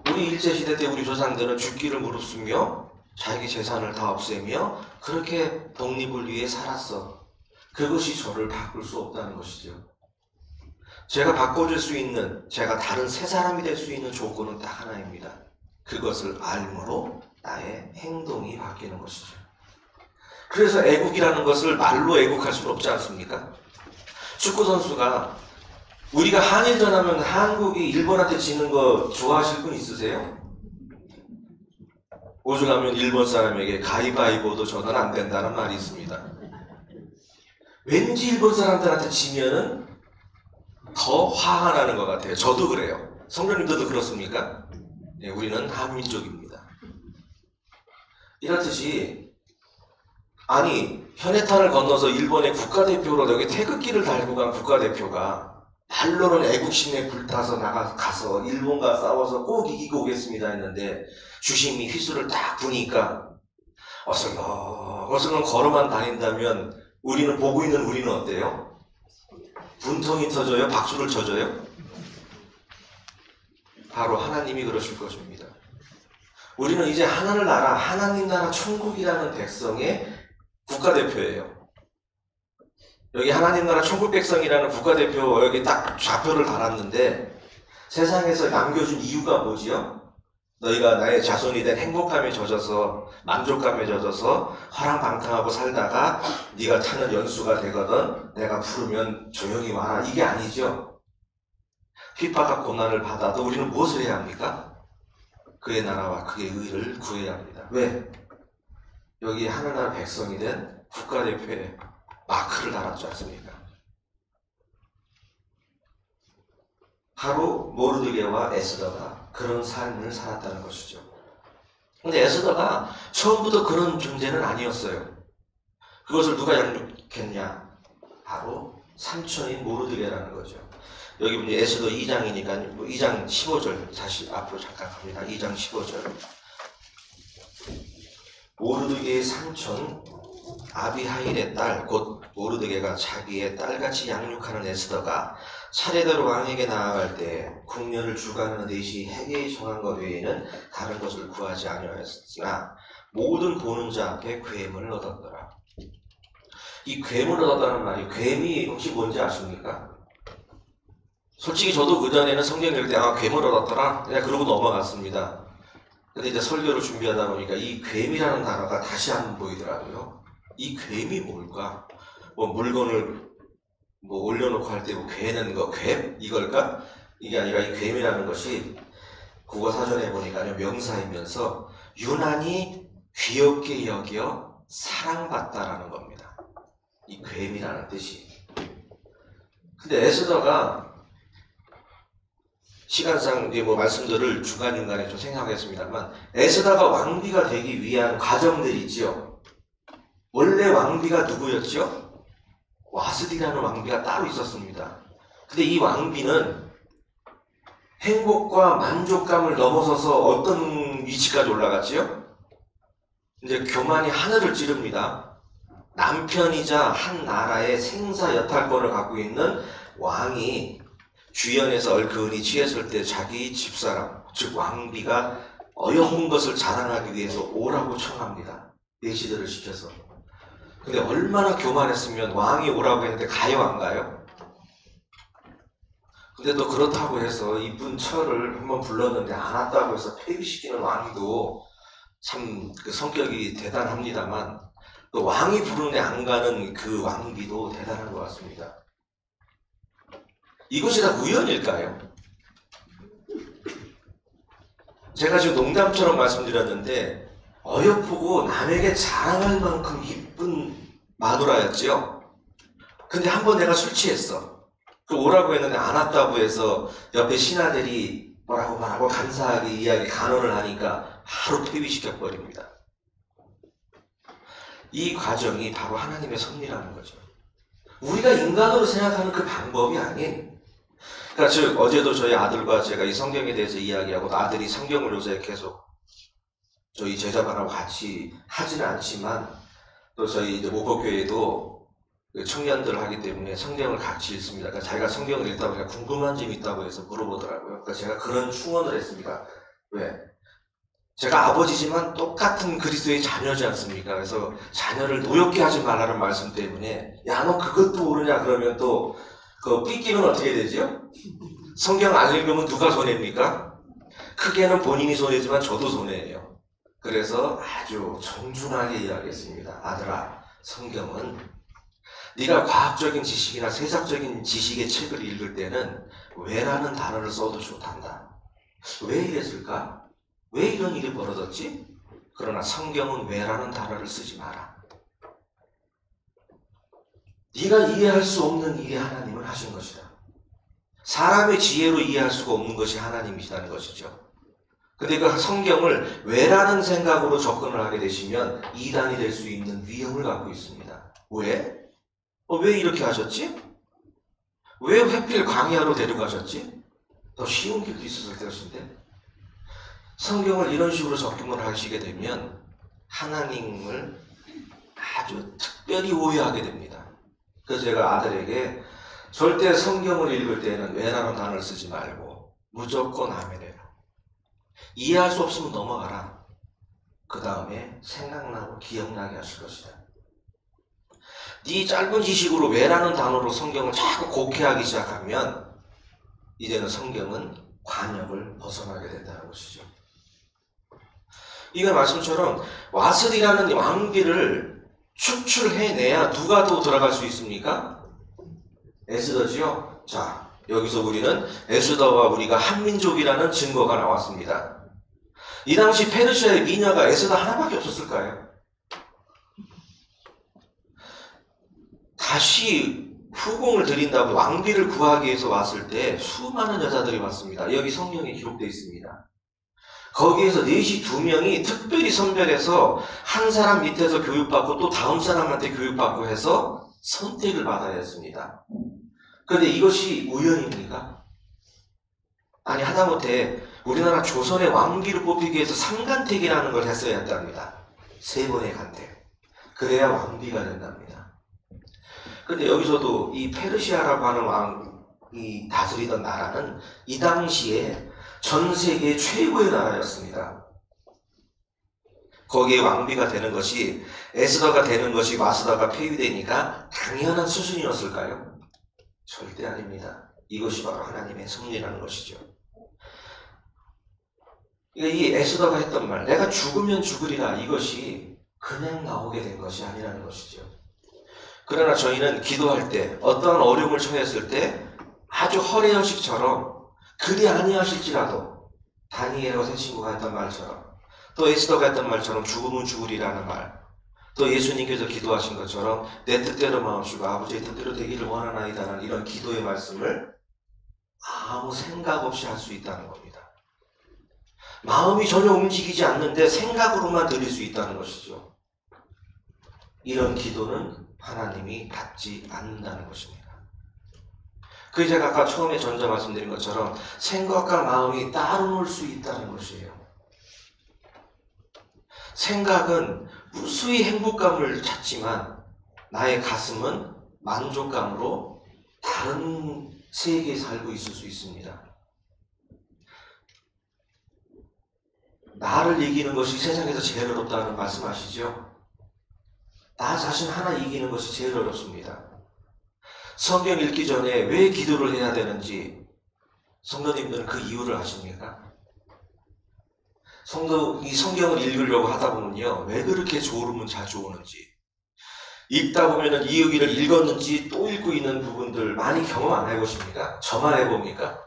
우리 일제시대 때 우리 조상들은 죽기를 무릅쓰며 자기 재산을 다 없애며 그렇게 독립을 위해 살았어. 그것이 저를 바꿀 수 없다는 것이죠. 제가 바꿔줄 수 있는, 제가 다른 새 사람이 될 수 있는 조건은 딱 하나입니다. 그것을 알므로 나의 행동이 바뀌는 것이죠. 그래서 애국이라는 것을 말로 애국할 수는 없지 않습니까? 축구선수가 우리가 한일전 하면 한국이 일본한테 지는 거 좋아하실 분 있으세요? 오죽하면 일본 사람에게 가위바위보도 저는 안 된다는 말이 있습니다. 왠지 일본 사람들한테 지면은 더 화가 나는 것 같아요. 저도 그래요. 성도님들도 그렇습니까? 네, 우리는 한민족입니다. 이렇듯이 현해탄을 건너서 일본의 국가대표로 여기 태극기를 달고 간 국가대표가 말로는 애국심에 불타서 가서 일본과 싸워서 꼭 이기고 오겠습니다 했는데 주심이 휘슬을 딱 부니까 어슬렁어슬렁 걸어만 다닌다면 보고 있는 우리는 어때요? 분통이 터져요? 박수를 쳐줘요? 바로 하나님이 그러실 것입니다. 우리는 이제 하나님 나라 천국이라는 백성의 국가대표예요. 여기 하나님 나라 천국 백성이라는 국가대표 여기 딱 좌표를 달았는데 세상에서 남겨준 이유가 뭐지요? 너희가 나의 자손이 된 행복감에 젖어서 만족감에 젖어서 화랑방탕하고 살다가 네가 타는 연수가 되거든 내가 부르면 조용히 와라 이게 아니죠. 핍박과 고난을 받아도 우리는 무엇을 해야 합니까? 그의 나라와 그의 의를 구해야 합니다. 왜? 여기 하나나라 백성이 된 국가대표에 마크를 달았지 않습니까? 바로 모르드게와 에스더가 그런 삶을 살았다는 것이죠. 근데 에스더가 처음부터 그런 존재는 아니었어요. 그것을 누가 양육했냐? 바로 삼촌인 모르드게라는 거죠. 여기 이제 에스더 2장이니까 2장 15절 다시 앞으로 잠깐 갑니다. 2장 15절. 모르드게의 삼촌 아비하일의 딸, 곧 모르드게가 자기의 딸같이 양육하는 에스더가 차례대로 왕에게 나아갈 때 궁녀를 주관하는 대시 헤게의 정한 것 외에는 다른 것을 구하지 아니하였으나 모든 보는 자 앞에 괴물을 얻었더라. 이 괴물을 얻었다는 말이 괴미 혹시 뭔지 아십니까? 솔직히 저도 그전에는 성경 읽을 때 괴물 얻었더라 그냥 그러고 넘어갔습니다. 근데 이제 설교를 준비하다 보니까 이 괴미라는 단어가 다시 한번 보이더라고요. 이 괴미 뭘까? 뭐 물건을 뭐 올려놓고 할 때 뭐 괴는 거, 괴? 이걸까? 이게 아니라 이 괴미라는 것이 국어사전에 보니까요 명사이면서 유난히 귀엽게 여겨 사랑받다라는 겁니다. 이 괴미라는 뜻이. 근데 에스더가 시간상 이제 뭐 말씀들을 중간중간에 좀 생각하겠습니다만 에스더가 왕비가 되기 위한 과정들이 있죠. 원래 왕비가 누구였죠? 와스디라는 왕비가 따로 있었습니다. 근데 이 왕비는 행복과 만족감을 넘어서서 어떤 위치까지 올라갔지요? 이제 교만이 하늘을 찌릅니다. 남편이자 한 나라의 생사 여탈권을 갖고 있는 왕이 주연에서 얼큰이 취했을 때 자기 집사람, 즉 왕비가 어여운 것을 자랑하기 위해서 오라고 청합니다. 내시들을 시켜서. 근데 얼마나 교만했으면 왕이 오라고 했는데 가요 안 가요? 근데 또 그렇다고 해서 이쁜 처를 한번 불렀는데 안 왔다고 해서 폐위시키는 왕도 참 그 성격이 대단합니다만 또 왕이 부르는데 안 가는 그 왕비도 대단한 것 같습니다. 이것이 다 우연일까요? 제가 지금 농담처럼 말씀드렸는데 어여쁘고 남에게 자랑할 만큼 이쁜 마누라였지요. 근데 한번 내가 술 취했어. 그 오라고 했는데 안 왔다고 해서 옆에 신하들이 뭐라고 감사하게 이야기 간언을 하니까 바로 폐위시켜버립니다. 이 과정이 바로 하나님의 섭리라는 거죠. 우리가 인간으로 생각하는 그 방법이 아닌, 그러니까 즉 어제도 저희 아들과 제가 이 성경에 대해서 이야기하고 아들이 성경을 요새 계속 저희 제자반하고 같이 하지는 않지만 또 저희 이제 목포교회도 청년들 하기 때문에 성경을 같이 읽습니다. 그러니까 자기가 성경을 읽다 보니까 궁금한 점이 있다고 해서 물어보더라고요. 그러니까 제가 그런 충원을 했습니다. 왜? 제가 아버지지만 똑같은 그리스도의 자녀지 않습니까? 그래서 자녀를 노엽게 하지 말라는 말씀 때문에 야 너 그것도 모르냐 그러면 또 그 삐끼면 어떻게 되죠? 성경 안 읽으면 누가 손해입니까? 크게는 본인이 손해지만 저도 손해예요. 그래서 아주 정중하게 이야기했습니다. 아들아, 성경은 네가 과학적인 지식이나 세상적인 지식의 책을 읽을 때는 왜라는 단어를 써도 좋단다. 왜 이랬을까? 왜 이런 일이 벌어졌지? 그러나 성경은 왜라는 단어를 쓰지 마라. 네가 이해할 수 없는 일이 하나님은 하신 것이다. 사람의 지혜로 이해할 수가 없는 것이 하나님이시다는 것이죠. 근데 그 성경을 왜라는 생각으로 접근을 하게 되시면 이단이 될 수 있는 위험을 갖고 있습니다. 왜? 왜 이렇게 하셨지? 왜 회필 광야로 데려가셨지? 더 쉬운 길도 있었을 것인데. 성경을 이런 식으로 접근을 하시게 되면 하나님을 아주 특별히 오해하게 됩니다. 그래서 제가 아들에게 절대 성경을 읽을 때는 왜라는 단어를 쓰지 말고 무조건 아멘해라. 이해할 수 없으면 넘어가라. 그 다음에 생각나고 기억나게 하실 것이다. 네 짧은 지식으로 왜라는 단어로 성경을 자꾸 곡해하기 시작하면 이제는 성경은 관역을 벗어나게 된다는 것이죠. 이거 말씀처럼 와스디라는 왕비를 축출해내야 누가 또 들어갈 수 있습니까? 에스더지요. 자, 여기서 우리는 에스더와 우리가 한민족이라는 증거가 나왔습니다. 이 당시 페르시아의 미녀가 에스더 하나밖에 없었을까요? 다시 후궁을 드린다고 왕비를 구하기 위해서 왔을 때 수많은 여자들이 왔습니다. 여기 성경에 기록되어 있습니다. 거기에서 내시 2명이 특별히 선별해서 한 사람 밑에서 교육받고 또 다음 사람한테 교육받고 해서 선택을 받아야 했습니다. 그런데 이것이 우연입니까? 아니, 하다못해 우리나라 조선의 왕비를 뽑히기 위해서 삼간택이라는 걸 했어야 했답니다. 3번의 간택. 그래야 왕비가 된답니다. 근데 여기서도 이 페르시아라고 하는 왕이 다스리던 나라는 이 당시에 전 세계 최고의 나라였습니다. 거기에 왕비가 되는 것이, 에스더가 되는 것이 마스다가 폐위되니까 당연한 수준이었을까요? 절대 아닙니다. 이것이 바로 하나님의 섭리라는 것이죠. 이 에스더가 했던 말, 내가 죽으면 죽으리라, 이것이 그냥 나오게 된 것이 아니라는 것이죠. 그러나 저희는 기도할 때, 어떠한 어려움을 처했을 때 아주 허례허식처럼 그리 아니하실지라도 다니엘과 새 친구가 했던 말처럼, 또 에스더가 했던 말처럼 죽으면 죽으리라는 말, 또 예수님께서 기도하신 것처럼 내 뜻대로 마옵시고 아버지의 뜻대로 되기를 원하나이다라는 이런 기도의 말씀을 아무 생각 없이 할 수 있다는 겁니다. 마음이 전혀 움직이지 않는데 생각으로만 드릴 수 있다는 것이죠. 이런 기도는 하나님이 받지 않는다는 것입니다. 그 제가 아까 처음에 전자 말씀드린 것처럼 생각과 마음이 따로 놀 수 있다는 것이에요. 생각은 무수히 행복감을 찾지만 나의 가슴은 만족감으로 다른 세계에 살고 있을 수 있습니다. 나를 이기는 것이 세상에서 제일 어렵다는 말씀 아시죠? 나 자신 하나 이기는 것이 제일 어렵습니다. 성경 읽기 전에 왜 기도를 해야 되는지 성도님들은 그 이유를 아십니까? 이 성경을 읽으려고 하다 보면요, 왜 그렇게 졸음은 자주 오는지, 읽다 보면은 이 여기를 읽었는지 또 읽고 있는 부분들 많이 경험 안 해보십니까? 저만 해봅니까?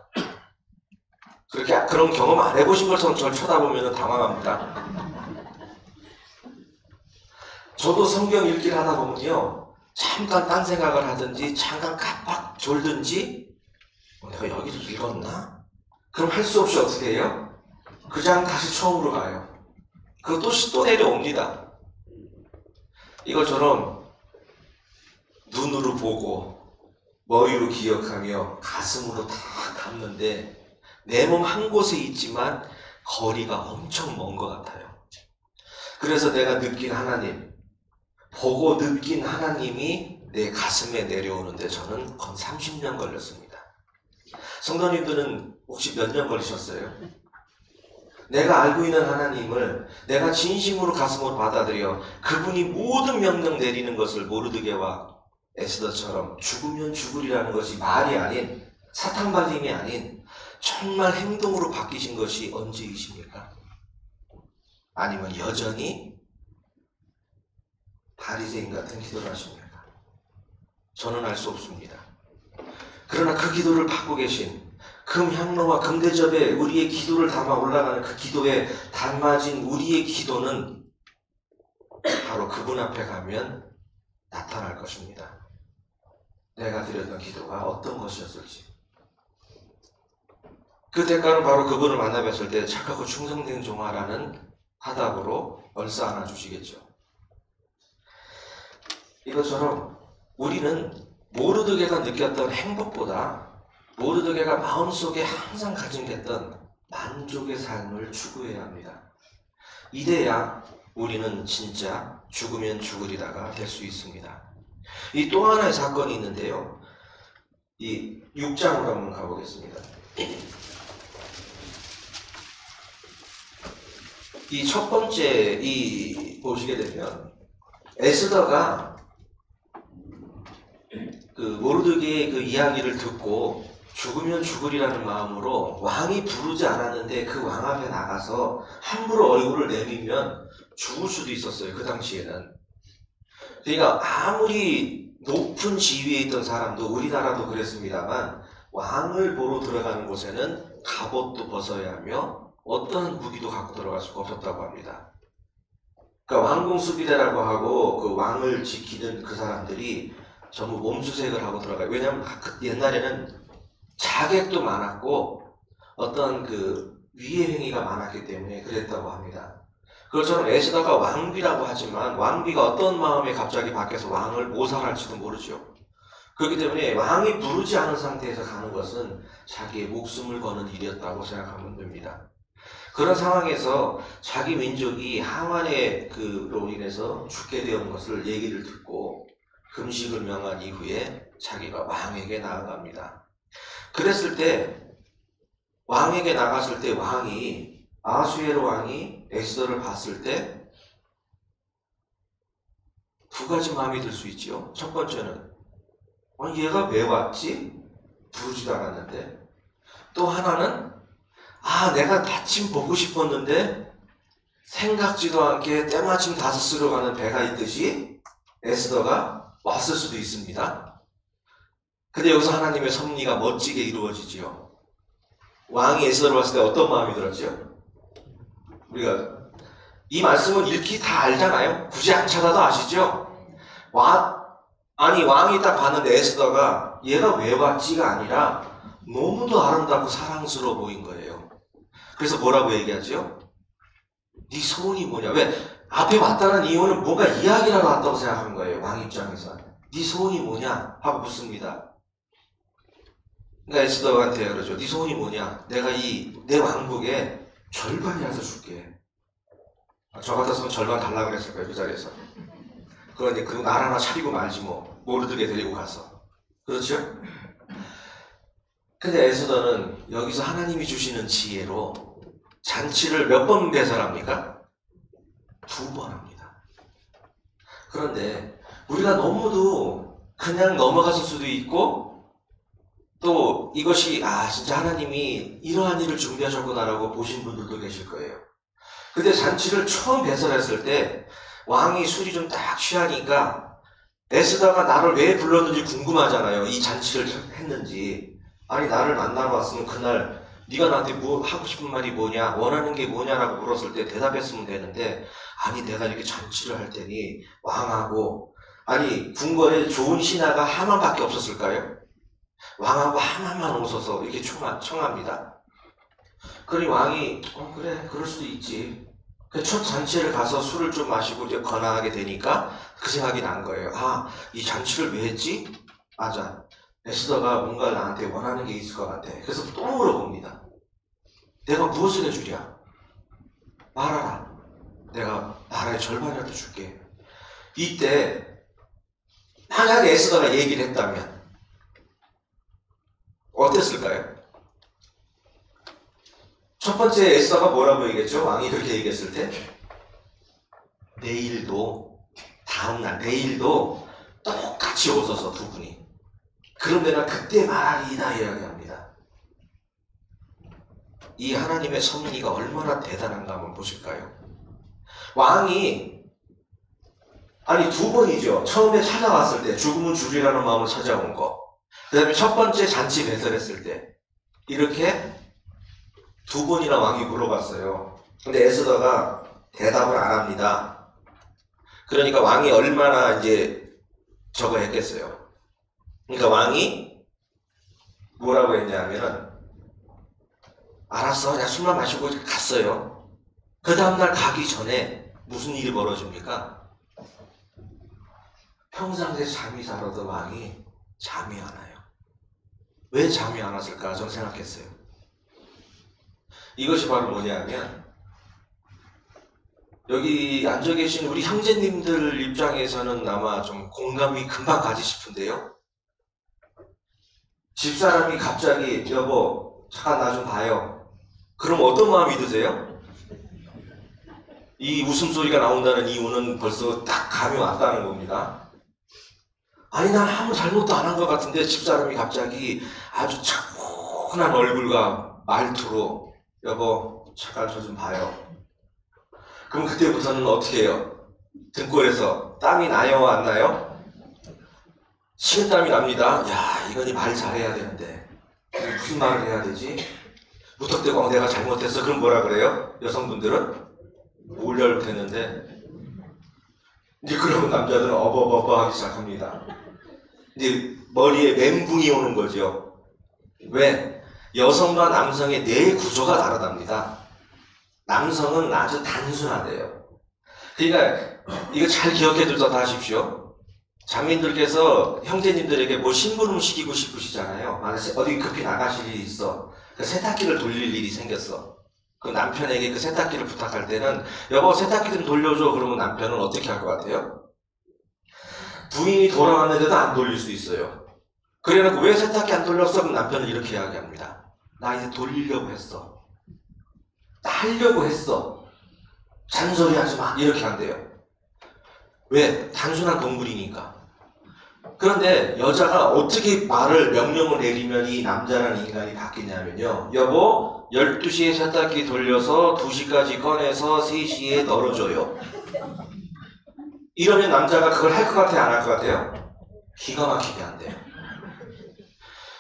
그런 경험 안 해보신 것처럼 저를 쳐다보면 당황합니다. 저도 성경 읽기를 하다 보면요, 잠깐 딴 생각을 하든지 잠깐 깜빡 졸든지 내가 여기를 읽었나? 그럼 할 수 없이 어떻게 해요? 그 장 다시 처음으로 가요. 그거 또 내려옵니다. 이것처럼 눈으로 보고 머리로 기억하며 가슴으로 다 담는데 내 몸 한 곳에 있지만 거리가 엄청 먼 것 같아요. 그래서 내가 느낀 하나님, 보고 느낀 하나님이 내 가슴에 내려오는데 저는 건 30년 걸렸습니다. 성도님들은 혹시 몇 년 걸리셨어요? 내가 알고 있는 하나님을 내가 진심으로 가슴으로 받아들여 그분이 모든 명령 내리는 것을 모르드게와 에스더처럼 죽으면 죽으리라는 것이 말이 아닌, 사탕발림이 아닌 정말 행동으로 바뀌신 것이 언제이십니까? 아니면 여전히 바리새인 같은 기도를 하십니까? 저는 알 수 없습니다. 그러나 그 기도를 받고 계신, 금향로와 금대접에 우리의 기도를 담아 올라가는 그 기도에 담아진 우리의 기도는 바로 그분 앞에 가면 나타날 것입니다. 내가 드렸던 기도가 어떤 것이었을지. 그 대가는 바로 그분을 만나 뵀을 때 착하고 충성된 종아라는 화답으로 얼싸 안아주시겠죠. 이것처럼 우리는 모르드게가 느꼈던 행복보다 모르드게가 마음속에 항상 가진했던 만족의 삶을 추구해야 합니다. 이래야 우리는 진짜 죽으면 죽으리다가 될 수 있습니다. 이 또 하나의 사건이 있는데요. 이 6장으로 한번 가보겠습니다. 이 첫 번째 보시게 되면 에스더가 그 모르드게의 그 이야기를 듣고 죽으면 죽으리라는 마음으로 왕이 부르지 않았는데 그 왕 앞에 나가서 함부로 얼굴을 내밀면 죽을 수도 있었어요. 그 당시에는. 그러니까 아무리 높은 지위에 있던 사람도, 우리나라도 그랬습니다만, 왕을 보러 들어가는 곳에는 갑옷도 벗어야 하며 어떠한 무기도 갖고 들어갈 수가 없었다고 합니다. 그러니까 왕궁수비대라고 하고 그 왕을 지키는 그 사람들이 전부 몸수색을 하고 들어가요. 왜냐하면 옛날에는 자객도 많았고 어떤 그 위의 행위가 많았기 때문에 그랬다고 합니다. 그것처럼 에스더가 왕비라고 하지만 왕비가 어떤 마음에 갑자기 밖에서 왕을 모살할지도 모르죠. 그렇기 때문에 왕이 부르지 않은 상태에서 가는 것은 자기의 목숨을 거는 일이었다고 생각하면 됩니다. 그런 상황에서 자기 민족이 하만의 그로 인해서 죽게 되는 것을 얘기를 듣고 금식을 명한 이후에 자기가 왕에게 나아갑니다. 그랬을 때 왕에게 나갔을 때 왕이 아수에로 왕이 에스더를 봤을 때 두 가지 마음이 들 수 있지요. 첫 번째는 얘가 왜 왔지? 부르지도 않았는데. 또 하나는 내가 마침 보고 싶었는데 생각지도 않게 때마침 다섯 쓰러 가는 배가 있듯이 에스더가 왔을 수도 있습니다. 근데 여기서 하나님의 섭리가 멋지게 이루어지지요. 왕이 에스더를 봤을 때 어떤 마음이 들었죠? 우리가 이 말씀은 읽기 다 알잖아요. 굳이 안 찾아도 아시죠? 왕이 딱 봤는데 에스더가 얘가 왜 왔지가 아니라 너무도 아름답고 사랑스러워 보인 거예요. 그래서 뭐라고 얘기하죠? 네 소원이 뭐냐? 왜? 앞에 왔다는 이유는 뭔가 이야기라도 왔다고 생각한 거예요. 왕 입장에서. 네 소원이 뭐냐? 하고 묻습니다. 그러니까 에스더한테 그러죠. 네 소원이 뭐냐? 내가 내 왕국의 절반이라도 줄게. 저 같았으면 절반 달라고 그랬을 거예요. 그 자리에서. 그런데 그 나라나 차리고 말지 뭐. 모르드게 데리고 가서. 그렇죠? 근데 에스더는 여기서 하나님이 주시는 지혜로 잔치를 몇 번 배설합니까? 2번 합니다. 그런데 우리가 너무도 그냥 넘어갔을 수도 있고 또 이것이 진짜 하나님이 이러한 일을 준비하셨구나라고 보신 분들도 계실 거예요. 근데 잔치를 처음 배설했을 때 왕이 술이 좀 딱 취하니까 에스더가 나를 왜 불렀는지 궁금하잖아요. 이 잔치를 했는지. 아니 나를 만나러 왔으면 그날 네가 나한테 뭐 하고 싶은 말이 뭐냐, 원하는 게 뭐냐라고 물었을 때 대답했으면 되는데 아니 내가 이렇게 잔치를 할 테니 왕하고 궁궐에 좋은 신하가 하만밖에 없었을까요? 왕하고 하만만 오셔서 이렇게 청합니다. 그러니 왕이 그래 그럴 수도 있지. 첫 잔치를 가서 술을 좀 마시고 이제 권하게 되니까 그 생각이 난 거예요. 이 잔치를 왜 했지? 맞아. 에스더가 뭔가 나한테 원하는 게 있을 것 같아. 그래서 또 물어봅니다. 내가 무엇을 해주랴? 말하라. 내가 나라의 절반이라도 줄게. 이때 만약에 에스더가 얘기를 했다면 어땠을까요? 첫 번째 에스더가 뭐라고 얘기했죠? 왕이 그렇게 얘기했을 때 내일도 다음날 내일도 똑같이 오셔서 두 분이 그럼 내가 그때 말하리이다 이야기합니다. 이 하나님의 섭리가 얼마나 대단한가 한번 보실까요? 왕이 2번이죠. 처음에 찾아왔을 때 죽으면 주리라는 마음으로 찾아온 거. 그 다음에 첫 번째 잔치 배설했을 때 이렇게 2번이나 왕이 물어봤어요. 근데 에스더가 대답을 안 합니다. 그러니까 왕이 얼마나 이제 저거 했겠어요. 그러니까 왕이 뭐라고 했냐면은 알았어 그냥 술만 마시고 갔어요. 그 다음날 가기 전에 무슨 일이 벌어집니까? 평상시에 잠이 잘 오던 왕이 잠이 안 와요. 왜 잠이 안 왔을까 저는 생각했어요. 이것이 바로 뭐냐면 여기 앉아 계신 우리 형제님들 입장에서는 아마 좀 공감이 금방 가지 싶은데요. 집사람이 갑자기 여보 잠깐 나 좀 봐요. 그럼 어떤 마음이 드세요? 이 웃음소리가 나온다는 이유는 벌써 딱 감이 왔다는 겁니다. 난 아무 잘못도 안 한 것 같은데 집사람이 갑자기 아주 차분한 얼굴과 말투로 여보 잠깐 저 좀 봐요. 그럼 그때부터는 어떻게 해요? 등골에서 땀이 나요 안 나요? 식은땀이 납니다. 이건이 말 잘해야 되는데 무슨 말을 해야 되지? 무턱대고 내가 잘못했어. 그럼 뭐라 그래요? 여성분들은 올려놓겠는데 이제 그러면 남자들은 어버버버 하기 시작합니다. 이제 머리에 멘붕이 오는 거죠. 왜? 여성과 남성의 뇌 구조가 다르답니다. 남성은 아주 단순하대요. 그러니까 이거 잘 기억해 두도록 하십시오. 자매님들께서 형제님들에게 뭐 심부름 시키고 싶으시잖아요. 어디 급히 나가실 일이 있어. 그 세탁기를 돌릴 일이 생겼어. 그 남편에게 그 세탁기를 부탁할 때는 여보 세탁기 좀 돌려줘. 그러면 남편은 어떻게 할 것 같아요? 부인이 돌아왔는데도 안 돌릴 수 있어요. 그래놓고 왜 세탁기 안 돌렸어? 그럼 남편은 이렇게 이야기합니다. 나 이제 돌리려고 했어. 나 하려고 했어. 잔소리 하지 마. 이렇게 한대요. 왜? 단순한 동물이니까. 그런데 여자가 어떻게 명령을 내리면 이 남자라는 인간이 바뀌냐면요. 여보, 12시에 세탁기 돌려서 2시까지 꺼내서 3시에 널어줘요. 이러면 남자가 그걸 할 것 같아요? 안 할 것 같아요? 기가 막히게 한대요.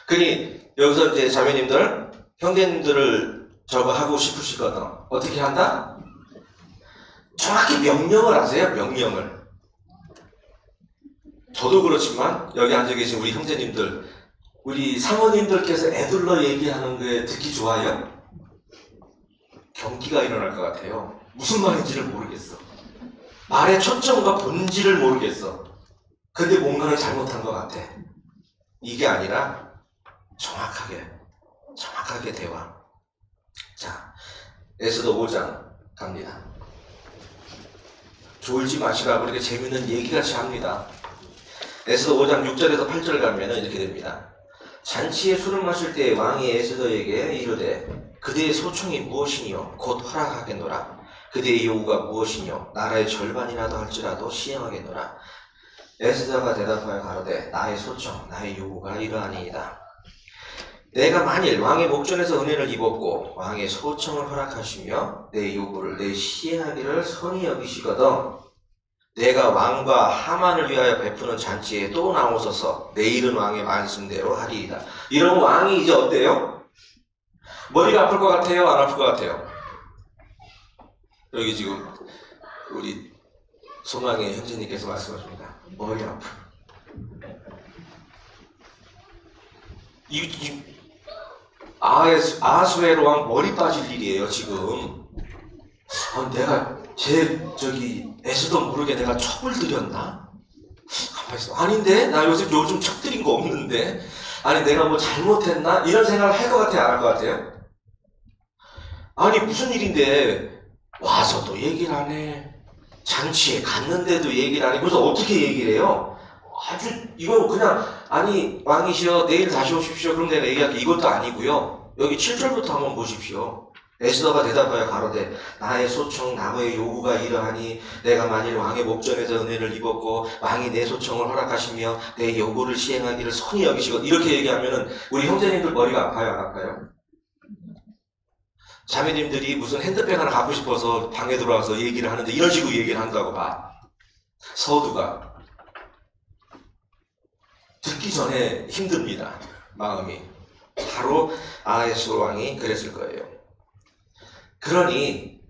그니 여기서 이제 자매님들, 형제님들을 저거 하고 싶으시거든. 어떻게 한다? 정확히 명령을 하세요. 명령을. 저도 그렇지만 여기 앉아 계신 우리 형제님들, 우리 사모님들께서 애들러 얘기하는 게 듣기 좋아요? 경기가 일어날 것 같아요. 무슨 말인지를 모르겠어. 말의 초점과 본질을 모르겠어. 근데 뭔가를 잘못한 것 같아. 이게 아니라 정확하게 대화. 자, 에스더 5장 갑니다. 졸지 마시라고 이렇게 재밌는 얘기같이 합니다. 에스더 5장 6절에서 8절 가면은 이렇게 됩니다. 잔치에 술을 마실 때 왕이 에스더에게 이르되 그대의 소총이 무엇이니요? 곧 허락하겠노라. 그대의 요구가 무엇이뇨? 나라의 절반이라도 할지라도 시행하겠노라. 에스더가 대답하여 가로되 나의 소청, 나의 요구가 이러하니이다. 내가 만일 왕의 목전에서 은혜를 입었고 왕의 소청을 허락하시며 내 요구를 내 시행하기를 선히 여기시거든 내가 왕과 하만을 위하여 베푸는 잔치에 또 나오소서. 내일은 왕의 말씀대로 하리이다. 이러면 왕이 이제 어때요? 머리가 아플 것 같아요? 안 아플 것 같아요? 여기 지금 우리 소망의 형제님께서 말씀하십니다. 머리 아프. 아하수에로 왕 머리 빠질 일이에요 지금. 내가 에스더 모르게 내가 첩을 들였나? 가만히 있어. 아닌데? 나 요즘 첩 들인 거 없는데? 아니 내가 뭐 잘못했나? 이런 생각을 할 것 같아요? 안 할 것 같아요? 아니 무슨 일인데 와서도 얘기를 안 해. 잔치에 갔는데도 얘기를 안 해. 그래서 어떻게 얘기를 해요? 이거 그냥 아니 왕이시여 내일 다시 오십시오. 그럼 내가 얘기할게. 이것도 아니고요. 여기 7절부터 한번 보십시오. 에스더가 대답하여 가로되 나의 소청 나의 요구가 이러하니 내가 만일 왕의 목전에서 은혜를 입었고 왕이 내 소청을 허락하시며 내 요구를 시행하기를 선히 여기시고 이렇게 얘기하면은 우리 형제님들 머리가 아파요 안 아파요? 자매님들이 무슨 핸드백 하나 갖고 싶어서 방에 들어와서 얘기를 하는데 이런 식으로 얘기를 한다고 봐. 서두가 듣기 전에 힘듭니다. 마음이. 바로 아하수에로 왕이 그랬을 거예요. 그러니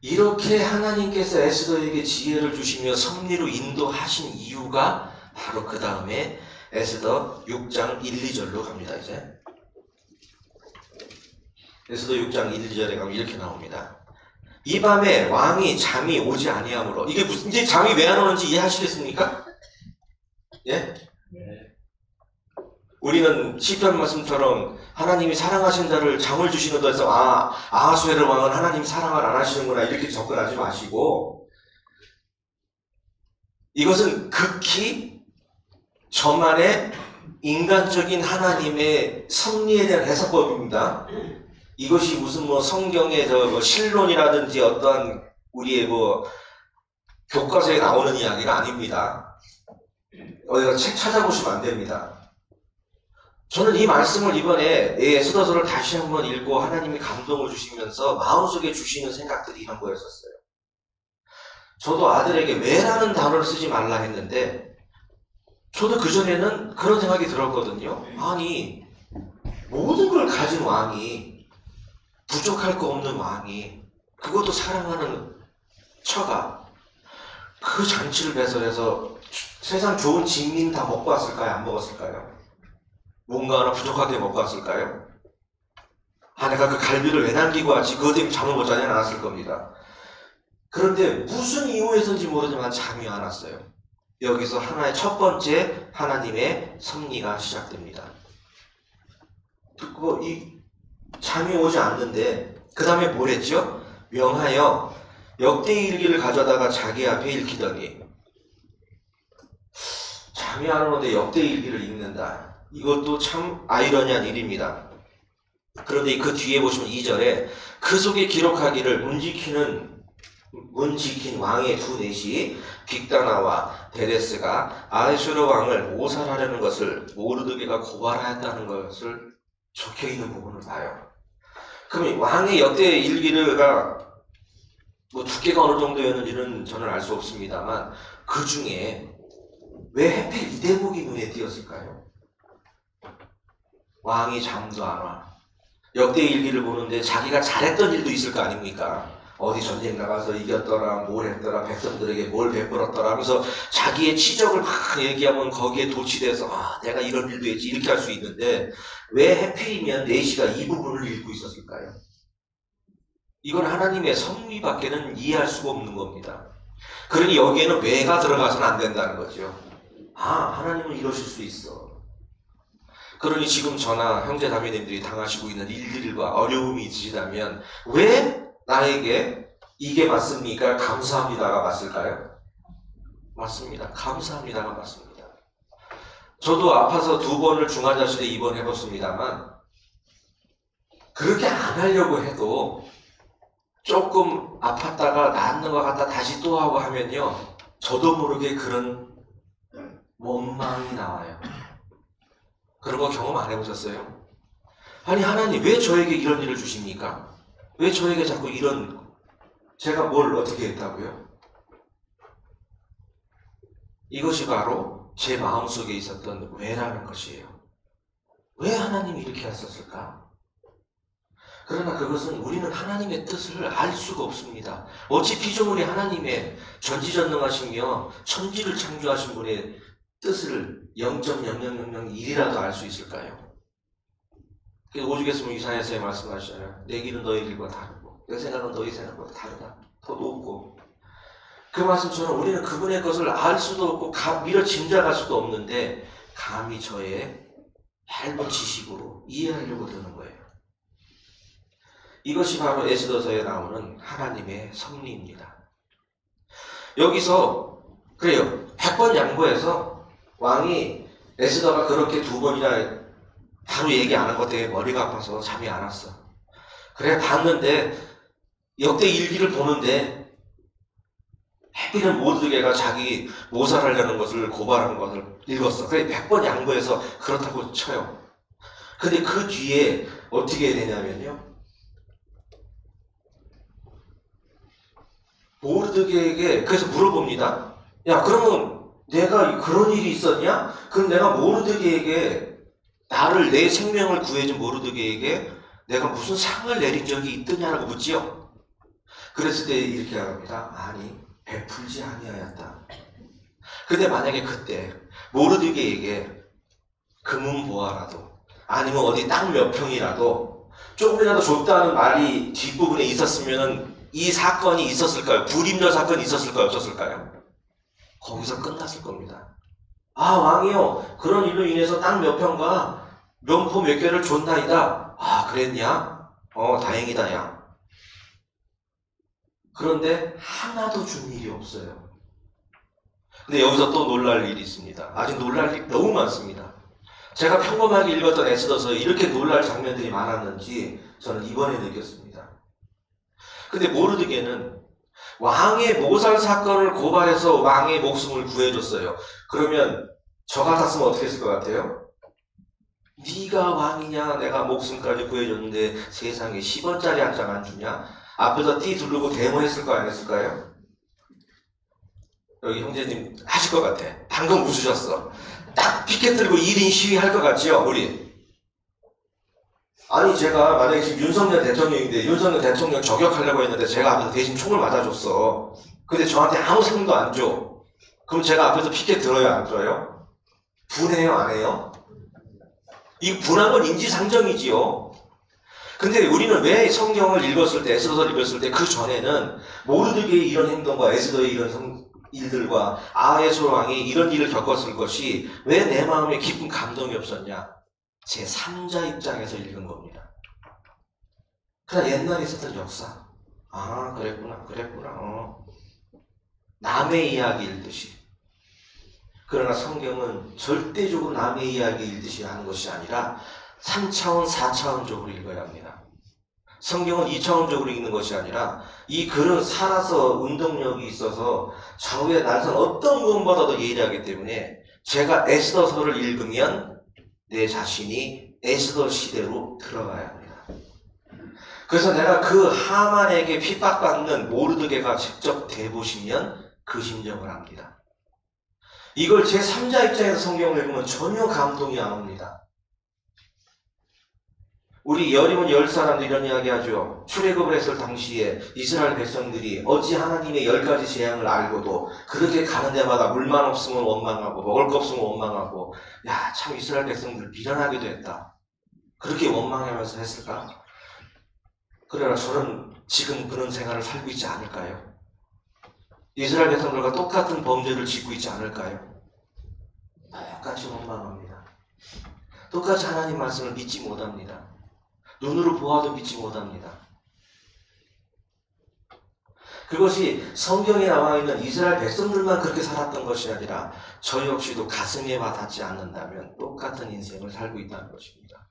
이렇게 하나님께서 에스더에게 지혜를 주시며 섭리로 인도하신 이유가 바로 그 다음에 에스더 6장 1, 2절로 갑니다. 이제 에스더 6장 1, 2절에 가면 이렇게 나옵니다. 이 밤에 왕이 잠이 오지 아니하므로 이게 무슨 이제 잠이 왜 안 오는지 이해하시겠습니까? 예? 우리는 시편 말씀처럼 하나님이 사랑하신 자를 잠을 주시는다 해서 아하수에로 왕은 하나님 사랑을 안 하시는구나 이렇게 접근하지 마시고 이것은 극히 저만의 인간적인 하나님의 섭리에 대한 해석법입니다. 이것이 무슨 성경의 신론이라든지 어떠한 우리의 교과서에 나오는 이야기가 아닙니다. 어디가 책 찾아보시면 안 됩니다. 저는 이 말씀을 이번에 에스더서를 다시 한번 읽고 하나님이 감동을 주시면서 마음속에 주시는 생각들이 이런 거였었어요. 저도 아들에게 왜라는 단어를 쓰지 말라 했는데 저도 그전에는 그런 생각이 들었거든요. 아니 모든 걸 가진 왕이 부족할 거 없는 왕이 그것도 사랑하는 처가 그 잔치를 배설해서 세상 좋은 진민 다 먹고 왔을까요? 안 먹었을까요? 뭔가 하나 부족하게 먹고 왔을까요? 내가 그 갈비를 왜 남기고 왔지? 그것 때문에 잠을 못 자지 않았을 겁니다. 그런데 무슨 이유에서인지 모르지만 잠이 안 왔어요. 여기서 하나의 첫 번째 하나님의 섭리가 시작됩니다. 그리고 이 잠이 오지 않는데 그 다음에 뭘 했죠? 명하여 역대일기를 가져다가 자기 앞에 읽히더니, 잠이 안 오는데 역대일기를 읽는다. 이것도 참 아이러니한 일입니다. 그런데 그 뒤에 보시면 2절에 그 속에 기록하기를 문 지킨 왕의 두 넷이 빅다나와 데레스가 아수르 왕을 모살하려는 것을 모르드게가 고발하였다는 것을 적혀있는 부분을 봐요. 그럼 왕의 역대 일기가 뭐 두께가 어느 정도였는지는 저는 알 수 없습니다만 그 중에 왜 하필 이 대목이 눈에 띄었을까요? 왕이 잠도 안 와. 역대 일기를 보는데 자기가 잘했던 일도 있을 거 아닙니까? 어디 전쟁 나가서 이겼더라, 뭘 했더라, 백성들에게 뭘 베풀었더라 하면서 자기의 치적을 막 얘기하면 거기에 도취돼서 내가 이런 일도 했지 이렇게 할 수 있는데 왜 하필이면 네시가 이 부분을 읽고 있었을까요? 이건 하나님의 섭리밖에는 이해할 수가 없는 겁니다. 그러니 여기에는 왜가 들어가서는 안 된다는 거죠. 하나님은 이러실 수 있어. 그러니 지금 저나 형제 자매님들이 당하시고 있는 일들과 어려움이 있으시다면 왜 나에게 이게 맞습니까? 감사합니다가 맞을까요? 맞습니다. 감사합니다가 맞습니다. 저도 아파서 2번을 중환자실에 입원해봤습니다만 그렇게 안 하려고 해도 조금 아팠다가 낫는 것 같다 다시 또 하고 하면요, 저도 모르게 그런 원망이 나와요. 그런 거 경험 안 해보셨어요? 아니 하나님 왜 저에게 이런 일을 주십니까? 왜 저에게 자꾸 제가 뭘 어떻게 했다고요? 이것이 바로 제 마음속에 있었던 왜라는 것이에요. 왜 하나님이 이렇게 하셨을까? 그러나 그것은 우리는 하나님의 뜻을 알 수가 없습니다. 어찌 피조물이 하나님의 전지전능하시며 천지를 창조하신 분의 뜻을 0.0001이라도 알 수 있을까요? 오죽했으면 이사야서에 말씀하시잖아요. 내 길은 너희 길과 다르고 내 생각은 너희 생각보다 다르다. 더 높고. 그 말씀처럼 우리는 그분의 것을 알 수도 없고 미처 짐작할 수도 없는데 감히 저의 얇은 지식으로 이해하려고 드는 거예요. 이것이 바로 에스더서에 나오는 하나님의 섭리입니다. 여기서 그래요. 100번 양보해서 왕이 에스더가 그렇게 2번이나 바로 얘기 안 한 것 때문에 머리가 아파서 잠이 안 왔어. 그래 봤는데 역대 일기를 보는데 해필은 모르드게가 자기 모살하려는 것을 고발한 것을 읽었어. 그래 100번 양보해서 그렇다고 쳐요. 근데 그 뒤에 어떻게 되냐면요, 모르드게에게 그래서 물어봅니다. 야 그러면 내가 그런 일이 있었냐? 그럼 내가 모르드게에게 나를 내 생명을 구해준 모르드게에게 내가 무슨 상을 내린 적이 있더냐라고 묻지요. 그랬을 때 이렇게 합니다. 아니 베풀지 아니하였다. 근데 만약에 그때 모르드게에게 금은보화라도 아니면 어디 땅 몇 평이라도 조금이라도 줬다는 말이 뒷부분에 있었으면 이 사건이 있었을까요? 불임절 사건이 있었을까요? 없었을까요? 거기서 끝났을 겁니다. 왕이요 그런 일로 인해서 땅 몇 평과 면포 몇 개를 줬나이다. 그랬냐? 다행이다 야. 그런데 하나도 준 일이 없어요. 근데 여기서 또 놀랄 일이 있습니다. 아직 놀랄 일이 너무 많습니다. 제가 평범하게 읽었던 에스더서에 이렇게 놀랄 장면들이 많았는지 저는 이번에 느꼈습니다. 근데 모르드게는 왕의 모살 사건을 고발해서 왕의 목숨을 구해줬어요. 그러면 저 같았으면 어떻게 했을 것 같아요? 네가 왕이냐? 내가 목숨까지 구해줬는데 세상에 10원짜리 한 장 안 주냐? 앞에서 티 두르고 데모했을 거 아니었을까요? 여기 형제님 하실 것 같아. 방금 웃으셨어. 딱 피켓 들고 1인 시위할 것 같지요? 우리. 아니 제가 만약에 지금 윤석열 대통령인데 윤석열 대통령 저격하려고 했는데 제가 앞에서 대신 총을 맞아줬어. 근데 저한테 아무 상도 안 줘. 그럼 제가 앞에서 피켓 들어요 안 들어요? 분해요 안 해요? 이 분한 건 인지상정이지요. 근데 우리는 왜 성경을 읽었을 때, 에스더서를 읽었을 때 그 전에는 모르드게의 이런 행동과 에스더의 이런 일들과 아하수에로 왕이 이런 일을 겪었을 것이 왜 내 마음에 깊은 감동이 없었냐? 제 3자 입장에서 읽은 겁니다. 그냥 옛날에 있었던 역사. 아, 그랬구나. 남의 이야기 읽듯이. 그러나 성경은 절대적으로 남의 이야기 읽듯이 하는 것이 아니라 3차원, 4차원적으로 읽어야 합니다. 성경은 2차원적으로 읽는 것이 아니라 이 글은 살아서 운동력이 있어서 좌우에 날선 어떤 부분보다도 예리하기 때문에 제가 에스더서를 읽으면 내 자신이 에스더 시대로 들어가야 합니다. 그래서 내가 그 하만에게 핍박받는 모르드게가 직접 대보시면 그 심정을 압니다. 이걸 제3자 입장에서 성경을 읽으면 전혀 감동이 안 옵니다. 우리 여리면 10사람도 이런 이야기 하죠. 출애굽을 했을 당시에 이스라엘 백성들이 어찌 하나님의 10가지 재앙을 알고도 그렇게 가는 데마다 물만 없으면 원망하고 먹을 거 없으면 원망하고 야, 참 이스라엘 백성들 미련하기도 했다. 그렇게 원망하면서 했을까? 그러나 저는 지금 그런 생활을 살고 있지 않을까요? 이스라엘 백성들과 똑같은 범죄를 짓고 있지 않을까요? 똑같이 원망합니다. 똑같이 하나님 말씀을 믿지 못합니다. 눈으로 보아도 믿지 못합니다. 그것이 성경에 나와 있는 이스라엘 백성들만 그렇게 살았던 것이 아니라 저 역시도 가슴에 와닿지 않는다면 똑같은 인생을 살고 있다는 것입니다.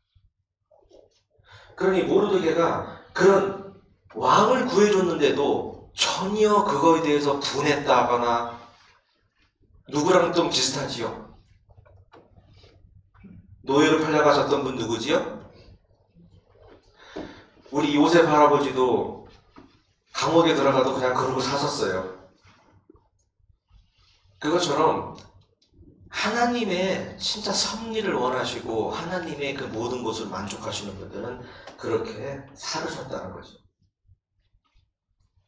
그러니 모르드게가 그런 왕을 구해줬는데도 전혀 그거에 대해서 분했다거나 누구랑 좀 비슷하지요? 노예로 팔려가셨던 분 누구지요? 우리 요셉 할아버지도 감옥에 들어가도 그냥 그러고 사셨어요. 그것처럼 하나님의 진짜 섭리를 원하시고 하나님의 그 모든 것을 만족하시는 분들은 그렇게 살으셨다는 거죠.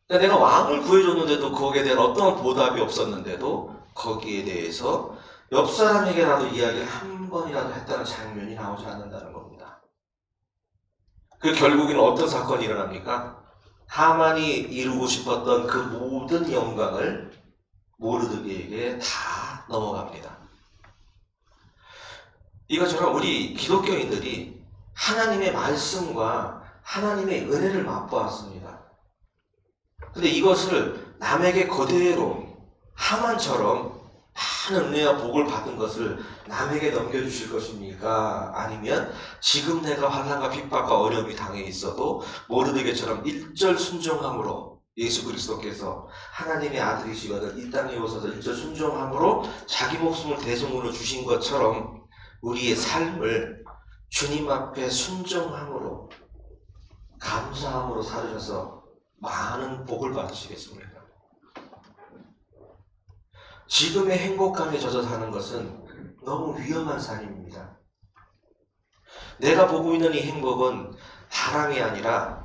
그러니까 내가 왕을 구해줬는데도 거기에 대한 어떤 보답이 없었는데도 거기에 대해서 옆 사람에게라도 이야기를 한 번이라도 했다는 장면이 나오지 않는다는 겁니다. 그 결국에는 어떤 사건이 일어납니까? 하만이 이루고 싶었던 그 모든 영광을 모르드게에게 다 넘어갑니다. 이것처럼 우리 기독교인들이 하나님의 말씀과 하나님의 은혜를 맛보았습니다. 근데 이것을 남에게 그대로 하만처럼 많은 은혜와 복을 받은 것을 남에게 넘겨주실 것입니까? 아니면 지금 내가 환난과 핍박과 어려움이 당해 있어도 모르드게처럼 일절 순종함으로 예수 그리스도께서 하나님의 아들이시거든 이 땅에 오셔서 일절 순종함으로 자기 목숨을 대속으로 주신 것처럼 우리의 삶을 주님 앞에 순종함으로 감사함으로 살으셔서 많은 복을 받으시겠습니까? 지금의 행복감에 젖어 사는 것은 너무 위험한 삶입니다. 내가 보고 있는 이 행복은 바람이 아니라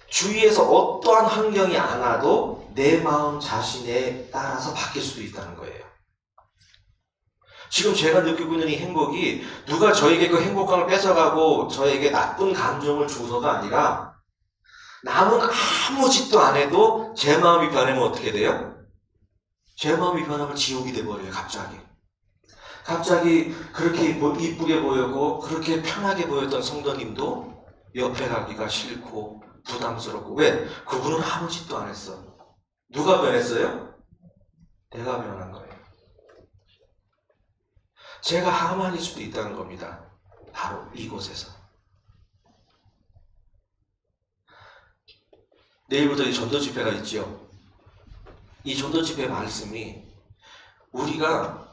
주위에서 어떠한 환경이 안 와도 내 마음 자신에 따라서 바뀔 수도 있다는 거예요. 지금 제가 느끼고 있는 이 행복이 누가 저에게 그 행복감을 뺏어가고 저에게 나쁜 감정을 주서가 아니라 남은 아무 짓도 안 해도 제 마음이 변하면 어떻게 돼요? 제 마음이 변하면 지옥이 돼버려요. 갑자기 그렇게 이쁘게 보이고 그렇게 편하게 보였던 성도님도 옆에 가기가 싫고 부담스럽고 왜? 그분은 아무 짓도 안 했어. 누가 변했어요? 내가 변한 거예요. 제가 하만일 수도 있다는 겁니다. 바로 이곳에서. 내일부터 이 전도 집회가 있죠. 이 전도 집회 말씀이 우리가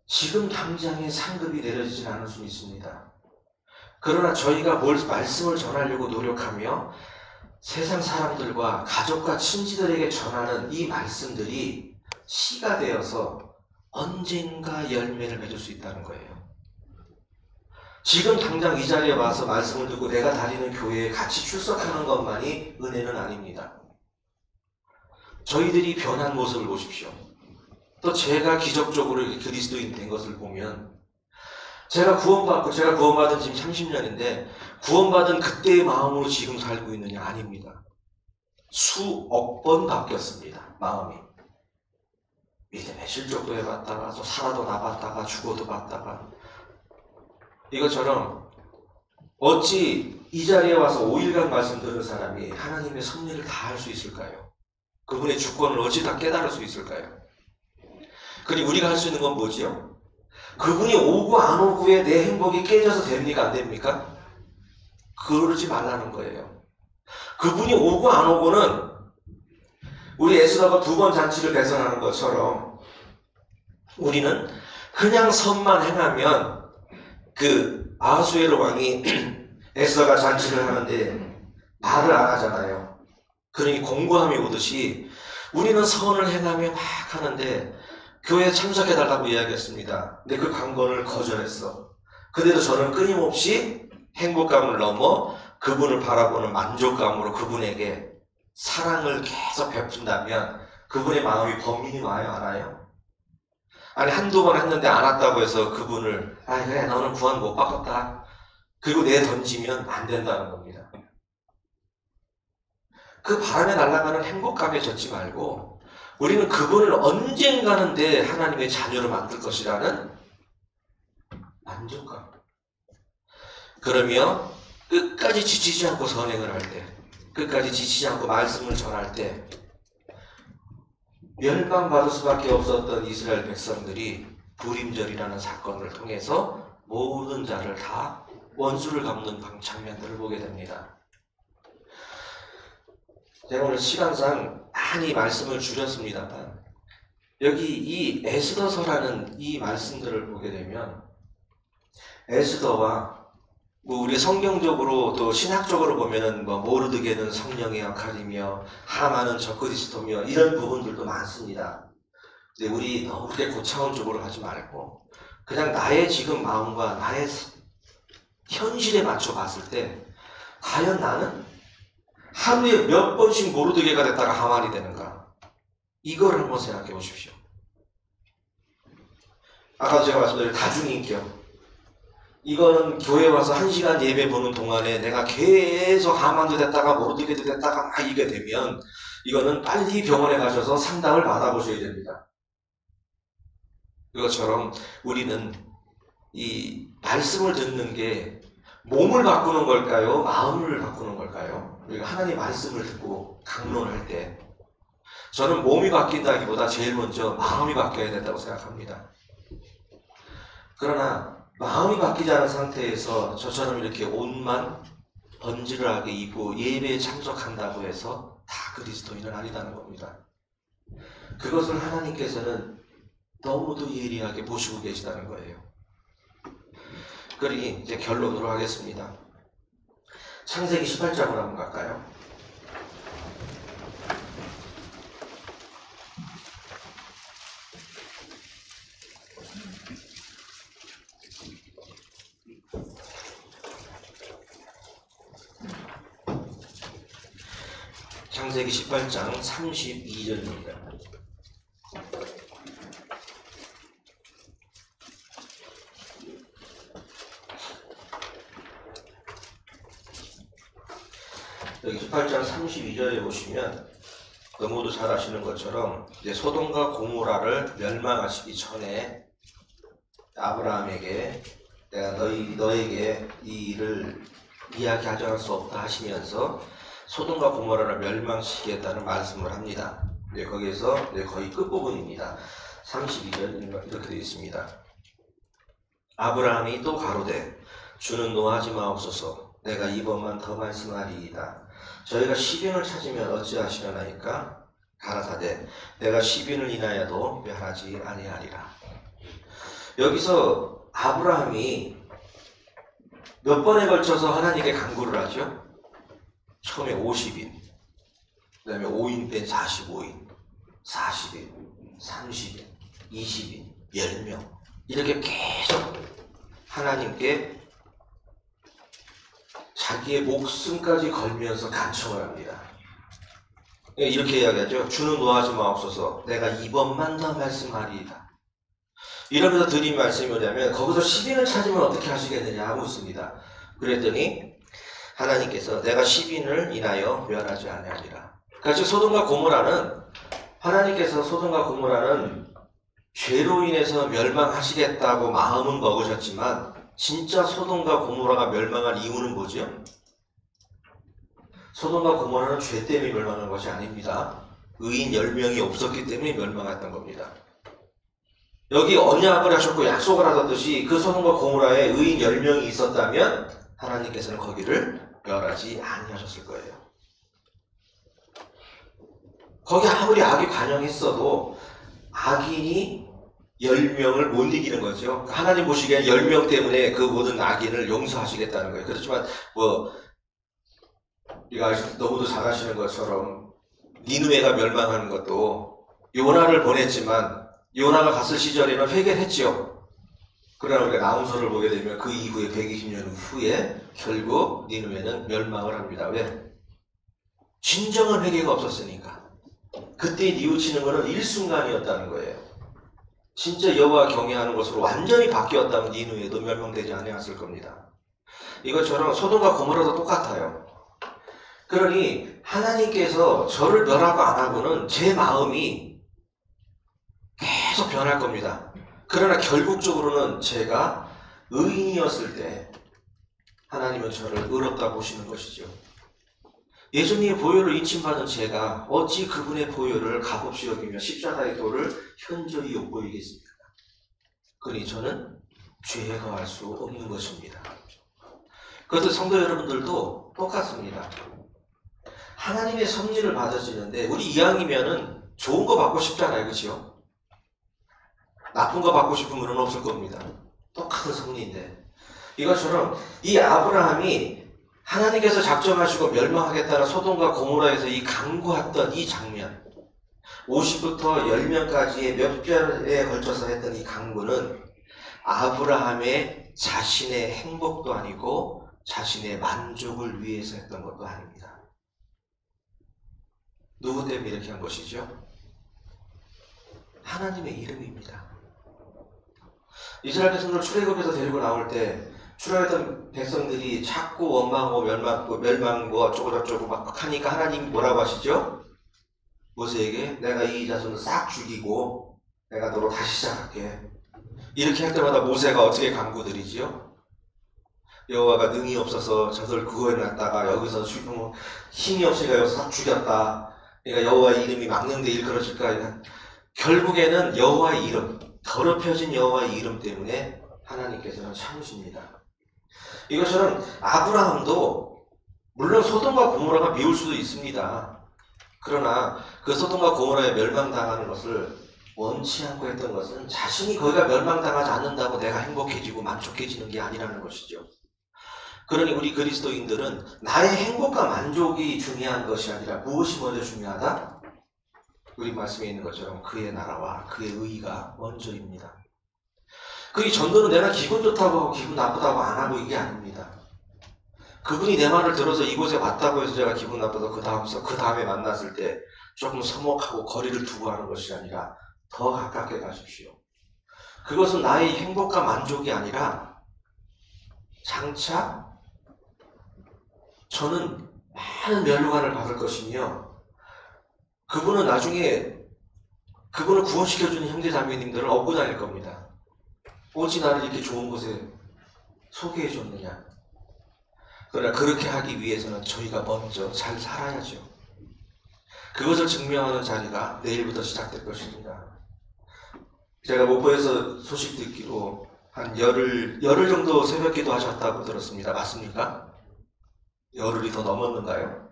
지금 당장에 상급이 내려지진 않을 수 있습니다. 그러나 저희가 말씀을 전하려고 노력하며 세상 사람들과 가족과 친지들에게 전하는 이 말씀들이 씨가 되어서 언젠가 열매를 맺을 수 있다는 거예요. 지금 당장 이 자리에 와서 말씀을 듣고 내가 다니는 교회에 같이 출석하는 것만이 은혜는 아닙니다. 저희들이 변한 모습을 보십시오. 또 제가 기적적으로 그리스도인 된 것을 보면 제가 구원받은 지금 30년인데 구원받은 그때의 마음으로 지금 살고 있느냐? 아닙니다. 수억 번 바뀌었습니다. 마음이. 믿음의 실족도 해봤다가 또 살아도 나봤다가 죽어도 봤다가 이것처럼 어찌 이 자리에 와서 5일간 말씀 들은 사람이 하나님의 섭리를 다 할 수 있을까요? 그분의 주권을 어찌 다 깨달을 수 있을까요? 그리고 우리가 할 수 있는 건 뭐지요? 그분이 오고 안 오고에 내 행복이 깨져서 됩니까? 안 됩니까? 그러지 말라는 거예요. 그분이 오고 안 오고는 우리 에스더가 2번 잔치를 배설하는 것처럼 우리는 그냥 선만 행하면 그 아하수에로 왕이 에스더가 잔치를 하는데 말을 안 하잖아요. 그러니 공고함이 오듯이 우리는 선을 행하며 막 하는데 교회에 참석해달라고 이야기했습니다. 근데 그 강권을 거절했어. 그래도 저는 끊임없이 행복감을 넘어 그분을 바라보는 만족감으로 그분에게 사랑을 계속 베푼다면 그분의 마음이 범민이 와요, 안 와요? 아니 한두 번 했는데 안 왔다고 해서 그분을 그래 너는 구원 못 받았다 그리고 내던지면 안 된다는 겁니다. 그 바람에 날아가는 행복감에 젖지 말고 우리는 그분을 언젠가는 내 하나님의 자녀로 만들 것이라는 만족감. 그러며 끝까지 지치지 않고 선행을 할 때, 끝까지 지치지 않고 말씀을 전할 때 멸망받을 수밖에 없었던 이스라엘 백성들이 불임절이라는 사건을 통해서 모든 자를 다 원수를 갚는 장면들을 보게 됩니다. 제가 오늘 시간상 많이 말씀을 줄였습니다만 여기 이 에스더서라는 이 말씀들을 보게 되면 에스더와 우리 성경적으로 또 신학적으로 보면은 모르드게는 성령의 역할이며 하만은 적그리스도며 이런 부분들도 많습니다. 근데 우리 너무 그렇게 고차원적으로 하지 말고 그냥 나의 지금 마음과 나의 현실에 맞춰 봤을 때 과연 나는 하루에 몇 번씩 모르드게가 됐다가 하만이 되는가? 이걸 한번 생각해 보십시오. 아까도 제가 말씀드린 다중인격. 이거는 교회 와서 1시간 예배 보는 동안에 내가 계속 하만도 됐다가 모르드게도 됐다가 막 이게 되면 이거는 빨리 병원에 가셔서 상담을 받아보셔야 됩니다. 이것처럼 우리는 이 말씀을 듣는 게 몸을 바꾸는 걸까요? 마음을 바꾸는 걸까요? 우리가 하나님 말씀을 듣고 강론할 때 저는 몸이 바뀐다기보다 제일 먼저 마음이 바뀌어야 된다고 생각합니다. 그러나 마음이 바뀌지 않은 상태에서 저처럼 이렇게 옷만 번지르하게 입고 예배에 참석한다고 해서 다 그리스도인은 아니다는 겁니다. 그것을 하나님께서는 너무도 예리하게 보시고 계시다는 거예요. 그러니 이제 결론으로 하겠습니다. 창세기 18장으로 한번 갈까요? 창세기 18장 32절입니다. 여기 18장 32절에 보시면 너무도 잘 아시는 것처럼 이제 소돔과 고모라를 멸망하시기 전에 아브라함에게 내가 너에게 이 일을 이야기하지 않을 수 없다 하시면서 소돔과 고모라를 멸망시키겠다는 말씀을 합니다. 거기에서 거의 끝부분입니다. 32절 이렇게 되어 있습니다. 아브라함이 또 가로되 주는 노하지 마옵소서 내가 이번만 더 말씀하리이다. 저희가 10인을 찾으면 어찌하시려나이까? 가라사대 내가 10인을 인하여도 멸하지 아니하리라. 여기서 아브라함이 몇 번에 걸쳐서 하나님께 간구를 하죠? 처음에 50인, 그 다음에 5인 뺀 45인, 40인, 30인, 20인, 10명 이렇게 계속 하나님께 자기의 목숨까지 걸면서 간청을 합니다. 이렇게 이야기하죠. 주는 노하지 마옵소서 내가 이번만 더 말씀하리이다. 이러면서 드린 말씀이 뭐냐면 거기서 10인을 찾으면 어떻게 하시겠느냐 묻습니다. 그랬더니 하나님께서 내가 10인을 인하여 멸하지 아니하리라. 그러니까 즉 소돔과 고모라는 하나님께서 소돔과 고모라는 죄로 인해서 멸망하시겠다고 마음은 먹으셨지만 진짜 소돔과 고모라가 멸망한 이유는 뭐죠? 소돔과 고모라는 죄 때문에 멸망한 것이 아닙니다. 의인 10명이 없었기 때문에 멸망했던 겁니다. 여기 언약을 하셨고 약속을 하셨듯이 그 소돔과 고모라에 의인 10명이 있었다면 하나님께서는 거기를 멸하지 아니하셨을 거예요. 거기 아무리 악이 관영했어도 악인이 10명을 못 이기는 거죠. 하나님 보시기에는 10명 때문에 그 모든 악인을 용서하시겠다는 거예요. 그렇지만 우리가 너무도 잘 아시는 것처럼 니느웨가 멸망하는 것도 요나를 보냈지만 요나가 갔을 시절에는 회개했지요. 그러나 우리가 나훔서를 보게 되면 그 이후에 120년 후에 결국 니느웨는 멸망을 합니다. 왜? 진정한 회개가 없었으니까. 그때 뉘우치는 것은 일순간이었다는 거예요. 진짜 여호와 경외하는 것으로 완전히 바뀌었다면 니느웨도 멸망되지 아니었을 겁니다. 이것처럼 소돔과 고모라도 똑같아요. 그러니 하나님께서 저를 멸하고 안 하고는 제 마음이 계속 변할 겁니다. 그러나 결국적으로는 제가 의인이었을 때 하나님은 저를 의롭다 보시는 것이죠. 예수님의 보혈을 인침받은 제가 어찌 그분의 보혈을 값없이 여기며 십자가의 도를 현저히 욕보이겠습니까? 그러니 저는 죄에 거할 수 없는 것입니다. 그래서 성도 여러분들도 똑같습니다. 하나님의 섭리를 받으시는데 우리 이왕이면은 좋은 거 받고 싶잖아요. 그렇죠? 나쁜 거 받고 싶은 분은 없을 겁니다. 똑같은 섭리인데 이것처럼 이 아브라함이 하나님께서 작정하시고 멸망하겠다는 소돔과 고모라에서 이 강구했던 이 장면 50부터 10명까지의 몇 편에 걸쳐서 했던 이 강구는 아브라함의 자신의 행복도 아니고 자신의 만족을 위해서 했던 것도 아닙니다. 누구 때문에 이렇게 한 것이죠? 하나님의 이름입니다. 이스라엘 백성들을 출애굽에서 데리고 나올 때 출애굽했던 백성들이 자꾸 원망하고 멸망하고 어쩌고저쩌고 막 하니까 하나님이 뭐라고 하시죠? 모세에게 내가 이 자손을 싹 죽이고 내가 너로 다시 시작할게. 이렇게 할 때마다 모세가 어떻게 간구드리지요? 여호와가 능히 없어서 저들 구원해놨다가 여기서 힘이 없으니까 여기서 싹 죽였다. 그러니까 여호와의 이름이 망령되 일컬어질까? 결국에는 여호와의 이름, 더럽혀진 여호와의 이름 때문에 하나님께서는 참으십니다. 이것처럼 아브라함도 물론 소돔과 고모라가 미울 수도 있습니다. 그러나 그 소돔과 고모라에 멸망당하는 것을 원치 않고 했던 것은 자신이 거기가 멸망당하지 않는다고 내가 행복해지고 만족해지는 게 아니라는 것이죠. 그러니 우리 그리스도인들은 나의 행복과 만족이 중요한 것이 아니라 무엇이 먼저 중요하다? 우리 말씀에 있는 것처럼 그의 나라와 그의 의의가 먼저입니다. 그 전도는 내가 기분 좋다고 하고 기분 나쁘다고 안 하고 이게 아닙니다. 그분이 내 말을 들어서 이곳에 왔다고 해서 제가 기분 나빠서 그 다음에 만났을 때 조금 서먹하고 거리를 두고 하는 것이 아니라 더 가깝게 가십시오. 그것은 나의 행복과 만족이 아니라 장차 저는 많은 면류관을 받을 것이며 그분은 나중에 그분을 구원시켜주는 형제자매님들을 업고 다닐 겁니다. 오지 나를 이렇게 좋은 곳에 소개해 줬느냐. 그러나 그렇게 하기 위해서는 저희가 먼저 잘 살아야죠. 그것을 증명하는 자리가 내일부터 시작될 것입니다. 제가 목포에서 소식 듣기로 한 열흘 정도 새벽기도 하셨다고 들었습니다. 맞습니까? 열흘이 더 넘었는가요?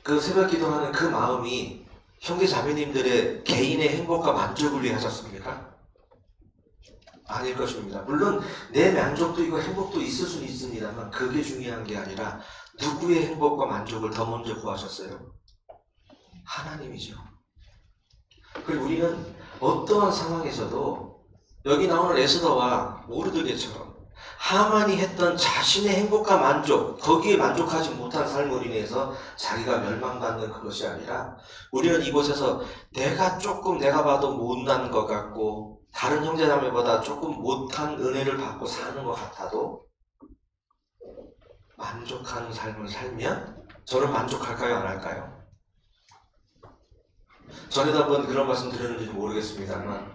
그 새벽기도하는 그 마음이 형제 자매님들의 개인의 행복과 만족을 위해 하셨습니까? 아닐 것입니다. 물론 내 만족도 있고 행복도 있을 수는 있습니다만 그게 중요한 게 아니라 누구의 행복과 만족을 더 먼저 구하셨어요? 하나님이죠. 그리고 우리는 어떠한 상황에서도 여기 나오는 에스더와 모르드게처럼 하만이 했던 자신의 행복과 만족, 거기에 만족하지 못한 삶으로 인해서 자기가 멸망받는 그것이 아니라 우리는 이곳에서 내가 봐도 못난 것 같고 다른 형제자매보다 조금 못한 은혜를 받고 사는 것 같아도 만족하는 삶을 살면 저는 만족할까요? 안 할까요? 전에도 한번 그런 말씀 드렸는지 모르겠습니다만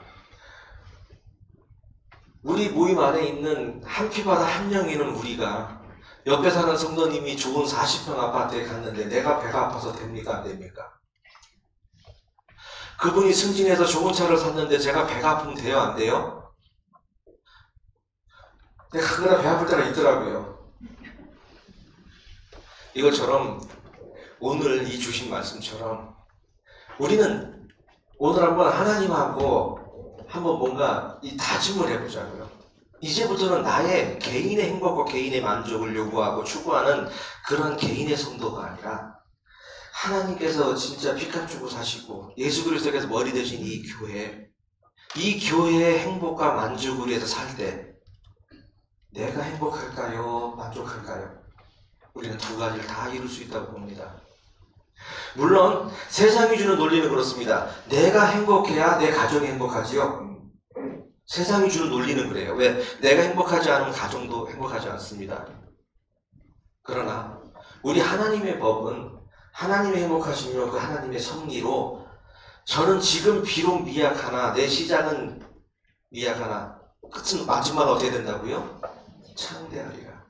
우리 모임 안에 있는 한 피바다 한 명이는 우리가 옆에 사는 성도님이 좋은 40평 아파트에 갔는데 내가 배가 아파서 됩니까? 안 됩니까? 그분이 승진해서 좋은 차를 샀는데 제가 배가 아프면 돼요? 안 돼요? 내가 가끔가다 배 아플 때가 있더라고요. 이것처럼 오늘 이 주신 말씀처럼 우리는 오늘 한번 하나님하고 한번 뭔가 이 다짐을 해보자고요. 이제부터는 나의 개인의 행복과 개인의 만족을 요구하고 추구하는 그런 개인의 성도가 아니라 하나님께서 진짜 피값 주고 사시고 예수 그리스도께서 머리 되신 이 교회의 행복과 만족을 위해서 살 때 내가 행복할까요? 만족할까요? 우리는 두 가지를 다 이룰 수 있다고 봅니다. 물론 세상이 주는 논리는 그렇습니다. 내가 행복해야 내 가정이 행복하지요. 세상이 주는 논리는 그래요. 왜? 내가 행복하지 않으면 가정도 행복하지 않습니다. 그러나 우리 하나님의 법은 하나님의 행복하시며 그 하나님의 섭리로 저는 지금 비록 미약하나 내 시작은 미약하나 끝은 마지막은 어떻게 된다고요? 창대하리라.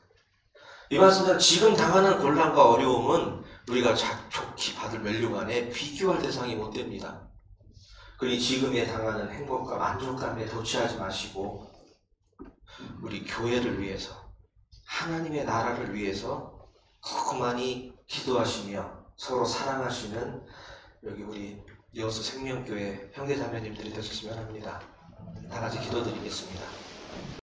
이 말씀은 지금 당하는 곤란과 어려움은 우리가 좋게 받을 멸류관에 비교할 대상이 못 됩니다. 그러니 지금에 당하는 행복과 만족감에 도취하지 마시고 우리 교회를 위해서 하나님의 나라를 위해서 더 많이 기도하시며 서로 사랑하시는 여기 우리 여수 생명교회 형제자매님들이 되셨으면 합니다. 다 같이 기도드리겠습니다.